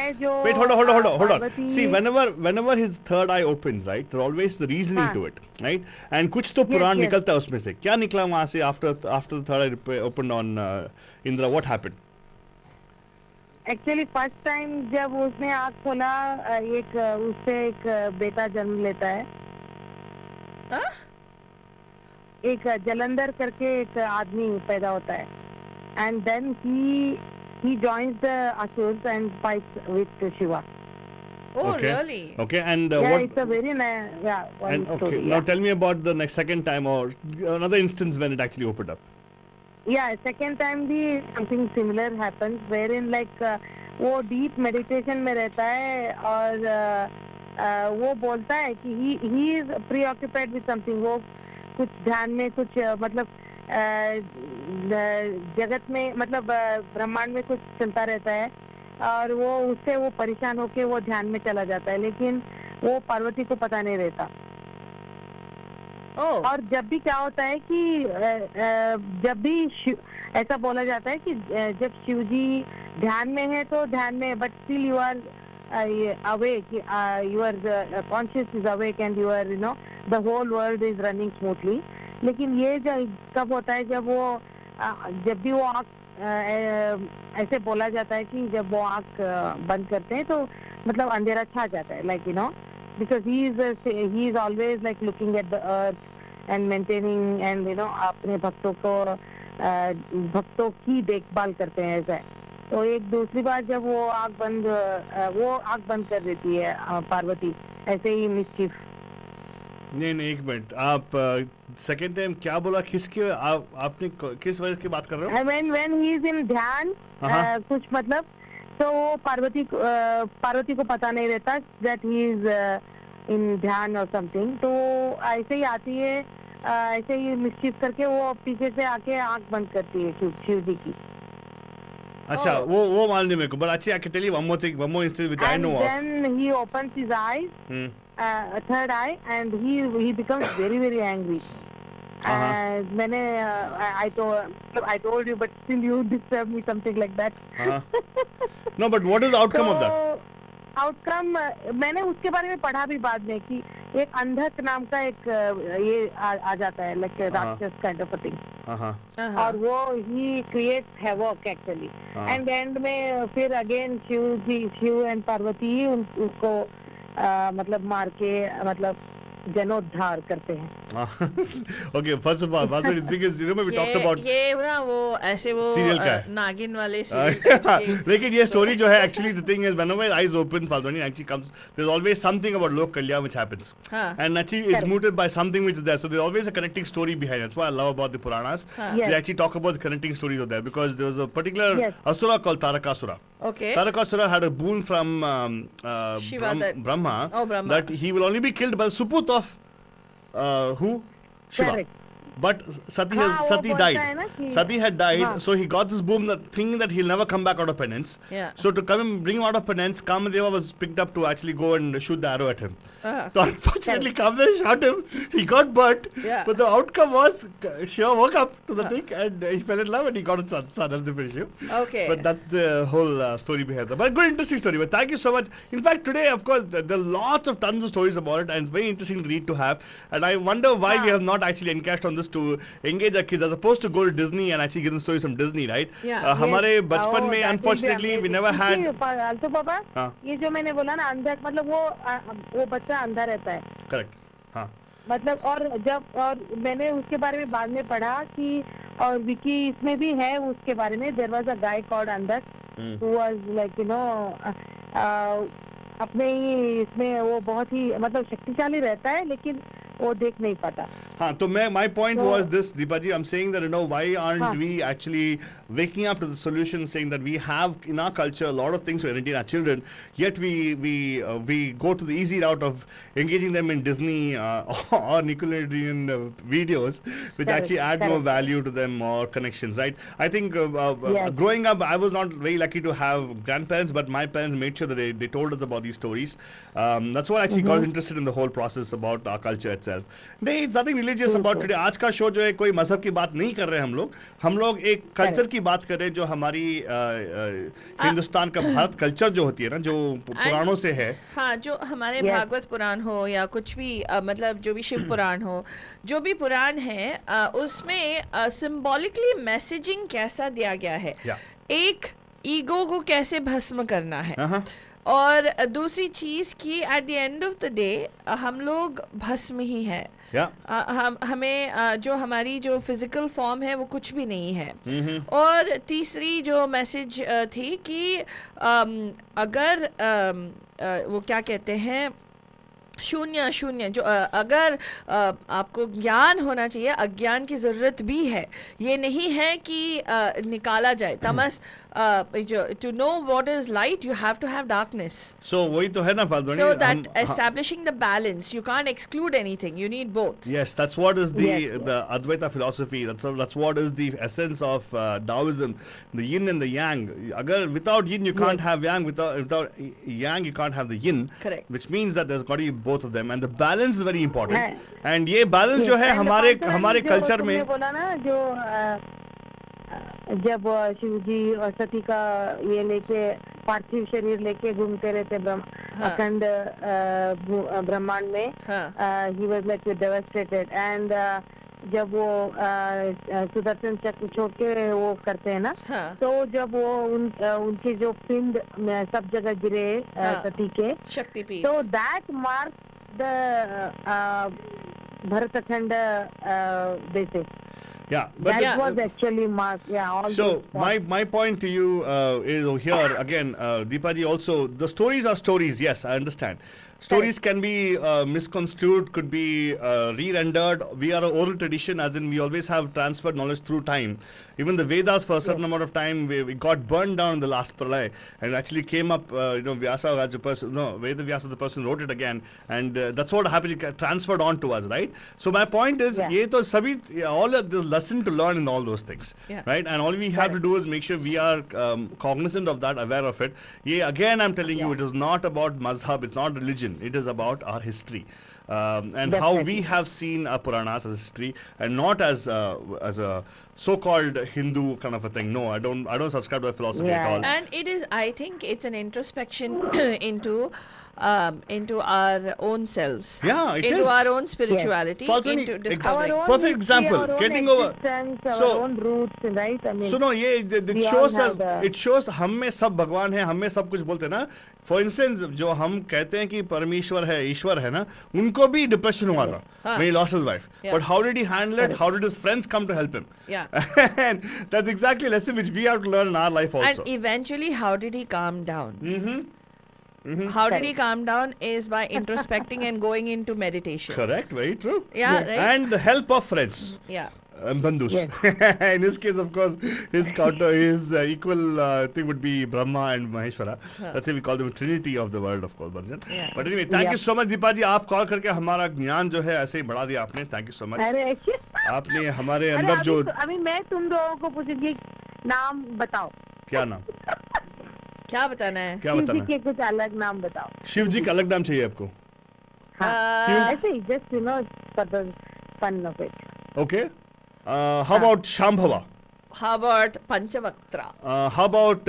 Wait, hold on. See, whenever his third eye opens, right, there always the reasoning to it, right? And कुछ तो पुराण निकलता है उसमें से. क्या निकला वहाँ से after the third eye opened on Indra? What happened? Actually, first time जब उसने आँख खोला उससे एक बेटा जन्म लेता है. एक जलंधर करके एक आदमी पैदा होता है. And then he joins the Asurs and fights with Shiva. Oh, really? Okay, and what? It's a very one story. Now tell me about the second time or another instance when it actually opened up. Yeah, second time भी something similar happens wherein like वो deep meditation में रहता है और वो बोलता है कि he is preoccupied with something. वो कुछ ध्यान में कुछ मतलब जगत में मतलब ब्रह्मांड में कुछ चलता रहता है और वो उससे वो परेशान होके वो ध्यान में चला जाता है लेकिन वो पार्वती को पता नहीं रहता. और जब भी क्या होता है कि जब भी ऐसा बोला जाता है कि जब शिव जी ध्यान में है तो ध्यान में, but still you are awake, your conscious is awake and you are, you know, the whole world is running smoothly. लेकिन ये कब होता है जब भी वो आँख ऐसे बोला जाता है कि जब वो आँख बंद करते हैं तो मतलब अंधेरा छा जाता है, like, you know, because he is always like looking at the earth and maintaining and, you know, अपने भक्तों की देखभाल करते हैं ऐसा है। तो एक दूसरी बार जब वो आँख बंद कर देती है पार्वती, ऐसे ही मिस्चिफ। नहीं एक मिनट, आप सेकंड टाइम क्या बोला, किसके आपने किस वजह की बात कर रहे हो? when he is in ध्यान, कुछ मतलब तो वो पार्वती को पता नहीं रहता that he is in ध्यान और समथिंग, तो ऐसे ही आती है, ऐसे ही मिस्चिफ करके वो पीछे से आके आँख बंद करती है शिव जी की। अच्छा, वो मान मेरे को, but actually I can tell you one more instance which I know of. And then he opens his eyes, third eye, and he becomes very, very angry. मैंने I told you, but still you disturb me, something like that. No, but what is the outcome of that? Outcome मैंने उसके बारे में पढ़ा भी बाद में कि एक अंधक नाम का एक ये आ जाता है, लाइक राक्षस काइंड ऑफ अ थिंग, और वो he creates havoc actually, and and में फिर अगेन शिव एंड पार्वती उसको मतलब मार के मतलब जनोद्धार करते हैं। Okay, first of all, the thing is, you know, we talked about ये ना वो ऐसे वो नागिन वाले serial लेकिन ये story जो है, actually the thing is, whenever my eyes open, Falguni actually comes, there's always something about Lok Kalya which happens, and actually it's mooted by something which is there, so there's always a connecting story behind it. That's what I love about the Puranas. They actually talk about the connecting stories of that, because there was a particular asura called Tarakasura. Okay. Tarakasura had a boon from Brahma, that he will only be killed by the Suput of who? Shiva. Correct. But Sati died. Sati had died, so he got this boom, thinking that he'll never come back out of penance. Yeah. So to come and bring him out of penance, Kamadeva was picked up to actually go and shoot the arrow at him. So unfortunately, Kamadeva shot him. He got burnt. Yeah. But the outcome was Shiva woke up to the thing and he fell in love and he got a son. That's the issue. Okay. But that's the whole story behind that. But good, interesting story. But thank you so much. In fact, today, of course, there are lots of tons of stories about it, and very interesting read to have. And I wonder why we have not actually encashed on this to engage our kids, as opposed to go to Disney and actually give them stories from Disney, right? Yeah. हमारे बचपन में unfortunately we never had. Also पापा, ये जो मैंने बोला ना अंधा, मतलब वो बच्चा अंधा रहता है. Correct. हाँ. मतलब और मैंने उसके बारे में बाद में पढ़ा कि और विकी इसमें भी है उसके बारे में. There was a guy called Andak who was like, you know, अपने ही इसमें वो बहुत ही मतलब शक्तिशाली रहता है, लेकिन वो देख नहीं पाता. हाँ, तो my point was this, Deepaji, I'm saying that, you know, why aren't we actually waking up to the solution, saying that we have in our culture a lot of things to entertain our children, yet we go to the easy route of engaging them in Disney or Nickelodeon videos, which actually add more value to them or connections, right? I think growing up, I was not very lucky to have grandparents, but my parents made sure that they told us about these stories. That's what actually got interested in the whole process about our culture itself. It's nothing religious about today. आज का show जो है कोई मजहब की बात नहीं कर रहे हम लोग एक कल्चर की बात कर रहे हैं, जो हमारी हिंदुस्तान का भारत कल्चर जो होती है ना, जो पुराणों से है. हाँ, जो हमारे भागवत पुराण हो या कुछ भी मतलब जो भी शिव पुराण हो, जो भी पुराण है उसमें सिंबॉलिकली मैसेजिंग कैसा दिया गया है. एक ईगो को कैसे भस्म करना है, और दूसरी चीज कि at the end of the day हम लोग भस्म ही है. हमें जो हमारी जो फिजिकल फॉर्म है वो कुछ भी नहीं है. और तीसरी जो मैसेज थी कि अगर वो क्या कहते हैं, शून्य जो अगर आपको ज्ञान होना चाहिए, अज्ञान की ज़रूरत भी है. ये नहीं है कि निकाला जाए तमस. To know what is light, you have to have darkness. So वही तो है ना father. So that establishing the balance, you can't exclude anything. You need both. Yes, that's what is the Advaita philosophy. That's what is the essence of Taoism, the yin and the yang. Agar without yin you can't have yang, without yang you can't have the yin. Correct. Which means that there's got to be both of them, and the balance is very important. And ये balance जो है हमारे culture में बोला ना जो जब शिव जी और सती का ये लेके पार्थिव शरीर लेके घूमते रहते अखंड ब्रह्मांड में, he was like devastated, and जब वो सुदर्शन चक्र छोड़ के वो करते हैं ना, तो जब वो उनके जो पिंड सब जगह गिरे सती के शक्तिपीठ, तो that marks the Bharatkhand basis. Yeah, but that was actually marked. Yeah. All so my point to you is over here again, Deepaji. Also, the stories are stories. Yes, I understand. Stories can be misconstrued, could be re-rendered. We are an oral tradition, as in we always have transferred knowledge through time. Even the Vedas, for a certain amount of time, we got burned down in the last pralay, and actually came up. Vyasa, as the person, Veda Vyasa, the person wrote it again, and that's what happened. It transferred on to us, right? So my point is, ye to sabhi, all of this lesson to learn in all those things, right? And all we have to do is make sure we are cognizant of that, aware of it. Again, I'm telling you, it is not about mazhab, it's not religion. It is about our history, and how we have seen our Puranas as history, and not as a so-called Hindu kind of a thing. No, I don't subscribe to a philosophy at all. And it is, I think, it's an introspection into our own selves. Yeah, it into is. our own spirituality, into discovering. Perfect example. Getting over. Our own roots, right? I mean, so no, it shows us. It shows हम में सब भगवान है, हम में सब कुछ बोलते हैं ना. For instance, जो हम कहते हैं कि परमेश्वर है, ईश्वर है ना, उनको भी depression हुआ था when he lost his wife. But how did he handle it? How did his friends come to help him? Yeah. And that's exactly a lesson which we have to learn in our life also. And eventually, how did he calm down? How did he calm down is by introspecting and going into meditation. Correct, very true. Yeah, right. And the help of friends. Yeah. Bandhus. In his case, of course, his equal thing would be Brahma and Maheshwara. That's why we call them Trinity of the world, of course, Banjan. Yeah. But anyway, thank you so much, Deepa ji. आप call करके हमारा ज्ञान जो है ऐसे ही बढ़ा दिया आपने. Thank you so much. आपने हमारे अंदर जो अभी मैं तुम दोनों को पूछूंगी, नाम बताओ. क्या नाम? क्या बताना है? क्या बताना है? शिव जी के कुछ अलग नाम बताओ. शिव जी का अलग नाम चाहिए आपको? हाँ. ऐसे ही, just for the fun of it. Okay. How about Shambhava? How about Panchavaktra? How about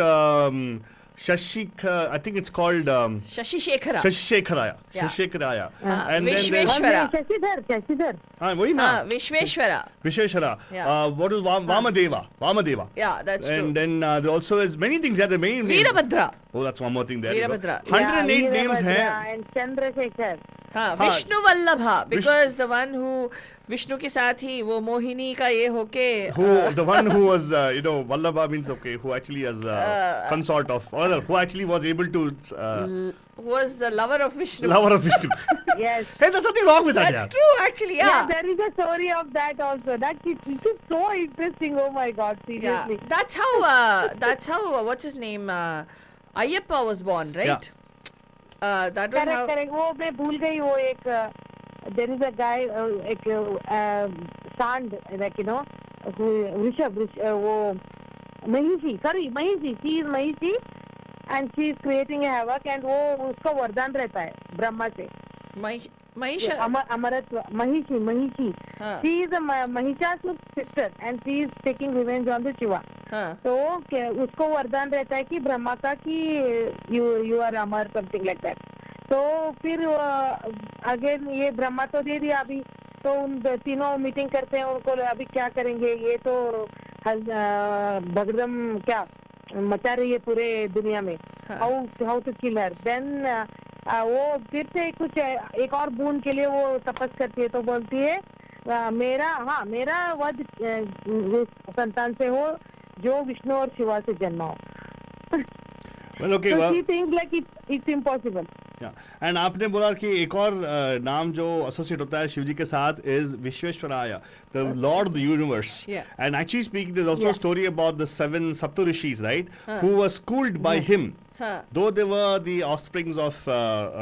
Shashika? I think it's called Shashishekhara. Shashikharaya. Yeah. Shashikharaya. And then Vishweshwara. Shashidhar. वही ना. Vishweshwara. Vishweshwara. Yeah. What is Vamadeva? Yeah, that's true. And then there also is many things. Yeah, the main names. Veerabhadra. Oh, that's one more thing there. Veerabhadra. 108 names हैं. And Chandrasekhar. हाँ, विष्णु वल्लभा, because the one who Vishnu के साथ ही वो मोहिनी का ये होके The one who was Vallabha means who actually is consort of, or who actually was able to who was the lover of Vishnu. Yes. Hey, there's nothing wrong with that. That's true, actually. Yeah. There is a story of that also. That it is so interesting. Oh my God, seriously. Yeah. That's how what's his name, Ayyappa was born, right? That was how. Correct. वो मैं भूल गई वो एक there is a guy एक sand like वृषभ वो महिषी she is Mahishi and she is creating a havoc and वो उसका वरदान रहता है ब्रह्मा से. Mahisha. अमरत्व महिषी. She is a Mahishasura's sister and she is taking revenge on the Shiva. तो उसको वरदान रहता है कि ब्रह्मा का कि you are Amar, something like that. तो फिर अगेन ये ब्रह्मा तो दे दिया अभी, तो उन तीनों मीटिंग करते हैं उनको अभी क्या करेंगे, ये तो भगदम क्या मचा रही है पूरे दुनिया में. How to kill her. Then वो फिर से कुछ एक और बूंद के लिए वो तपस करती है, तो बोलती है मेरा वध संतान से हो जो विष्णु और शिवा से जन्मा हो. Well, okay, so she thinks like it's impossible. Yeah. And आपने बोला कि एक और नाम जो एसोसिएट होता है शिव जी के साथ is Vishweshwaraya, the Lord of the universe. Yeah. And actually speaking, there's also a story about the 7 Saptarishis, right? Who were schooled by him. Though they were the offsprings of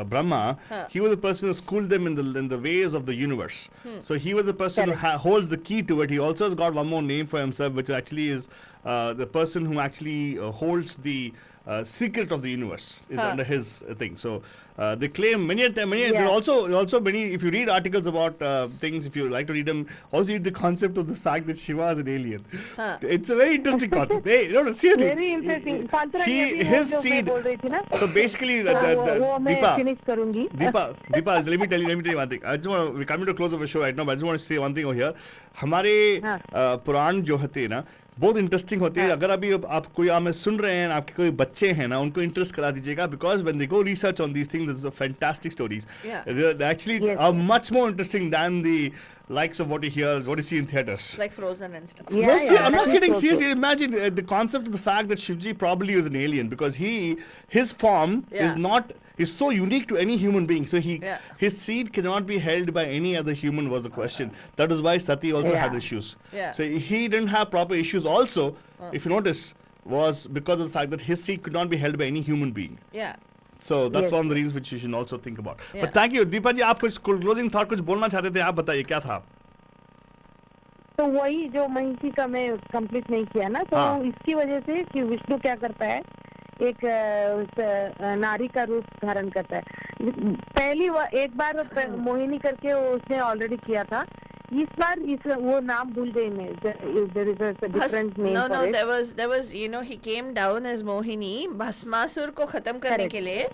Brahma, he was the person who schooled them in the ways of the universe. So he was the person who holds the key to it. He also has got one more name for himself, which actually is the person who actually holds the secret of the universe is under his thing. So they claim many there are also many, if you read articles about things, if you like to read them, also read the concept of the fact that Shiva is an alien. It's a very interesting concept. Hey, no, seriously. Very interesting. His seed. So basically, Deepa, let me tell you one thing. We're coming to close of the show right now, but I just want to say one thing over here. हमारे पुराण जो होते हैं ना, बहुत interesting होते हैं. अगर अभी आप कोई हमें सुन रहे हैं, आपके कोई बच्चे हैं ना, उनको इंटरेस्ट करा दीजिएगा, because when they go research on these things, there's a fantastic stories. They actually are much more interesting than the likes of what you see in theaters, like Frozen and stuff. I'm not kidding. Seriously, imagine the concept of the fact that Shivji probably is an alien, because his form is so unique to any human being. So his seed cannot be held by any other human, was the question. That is why Sati also had issues. So he didn't have proper issues also, if you notice, was because of the fact that his seed could not be held by any human being. So that's one of the reasons which you should also think about. But thank you. Deepa ji, आप कुछ closing thought कुछ बोलना चाहते थे, आप बताइए क्या था? तो वही जो महिषी का मैं कंप्लीट नहीं किया ना, तो इसकी वजह से कि विष्णु क्या करता है, एक नारी का रूप धारण करता है. एक बार मोहिनी करके उसने ऑलरेडी किया था. इस बार वो नाम भूल गई मैं. There is a different name for it. there was he came down as Mohini, Bhasmasur को खत्म करने के लिए.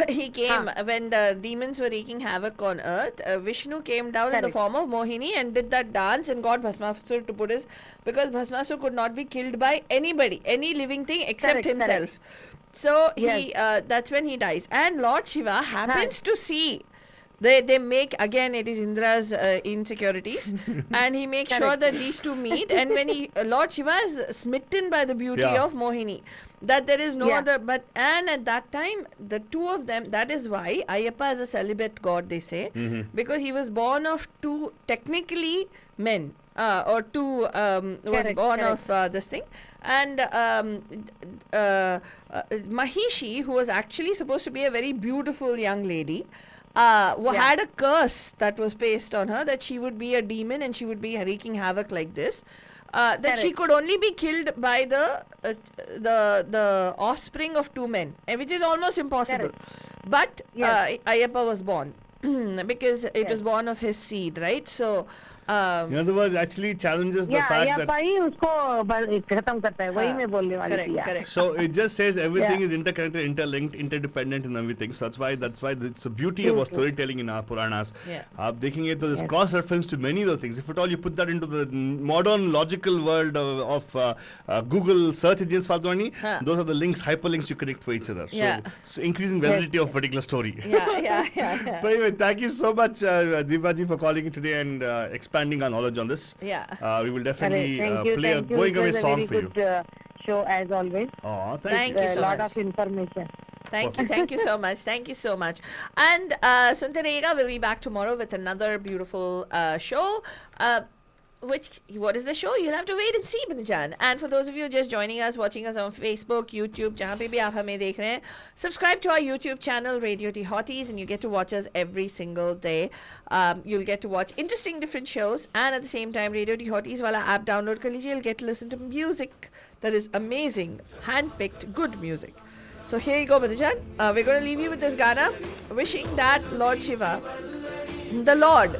He came when the demons were wreaking havoc on earth. Vishnu came down in the form of Mohini and did that dance and got Bhasmasur to put because Bhasmasur could not be killed by anybody, any living thing except himself. So that's when he dies. And Lord Shiva happens to see. They make, again, it is Indra's insecurities, and he makes sure that these two meet. And when Lord Shiva is smitten by the beauty of Mohini, that there is no other. And at that time, the two of them, that is why Ayyappa is a celibate god, they say, because he was born of two, technically, men. Or two was born of this thing. And Mahishi, who was actually supposed to be a very beautiful young lady, had a curse that was placed on her, that she would be a demon and she would be wreaking havoc like this. That she could only be killed by the offspring of two men, which is almost impossible. But Ayyappa was born because it was born of his seed, right? So in other words, actually challenges the fact that correct. So it just says everything is interconnected, interlinked, interdependent and everything. So that's why it's the beauty of storytelling in our Puranas. Aap dekhenge to this cross reference to many of the things. If at all you put that into the modern logical world of Google search engines, those are the links, hyperlinks you connect for each other. So increasing validity of particular story. But anyway, thank you so much, Deepaji, for calling in today and expanding our knowledge on this. We will definitely play a going away song for you. Good show as always. Oh, thank you so lot much. of information. Thank you so much. Thank you so much. And Sunte Rega will be back tomorrow with another beautiful show. What is the show? You'll have to wait and see, Banajan. And for those of you just joining us, watching us on Facebook, YouTube, jahan pe bhi aap hame dekh rahe hain, subscribe to our YouTube channel, Radio Dehotties, and you get to watch us every single day. You'll get to watch interesting different shows, and at the same time, Radio Dehotties wala app download kar lijiye. You'll get to listen to music that is amazing, hand-picked, good music. So here you go, Banajan. We're going to leave you with this Gana, wishing that Lord Shiva, the Lord,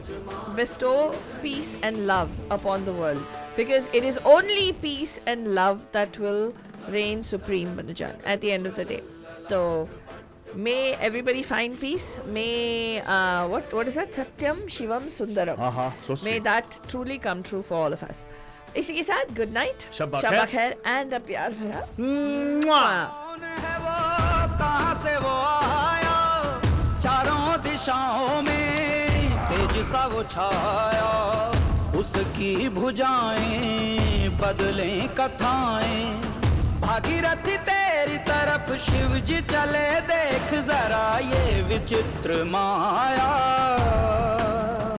bestow peace and love upon the world, because it is only peace and love that will reign supreme, Banajan, at the end of the day. So may everybody find peace. May what is that? Satyam Shivam Sundaram. So sweet. May that truly come true for all of us. इसी के साथ good night, शब्बा खैर and a प्यार भरा कहां से वो आया, चारों दिशाओं में तेज सा वो छाया, उसकी भुजाएं बदलें कथाएं, भागीरथी तेरी तरफ शिव जी चले, देख जरा ये विचित्र माया.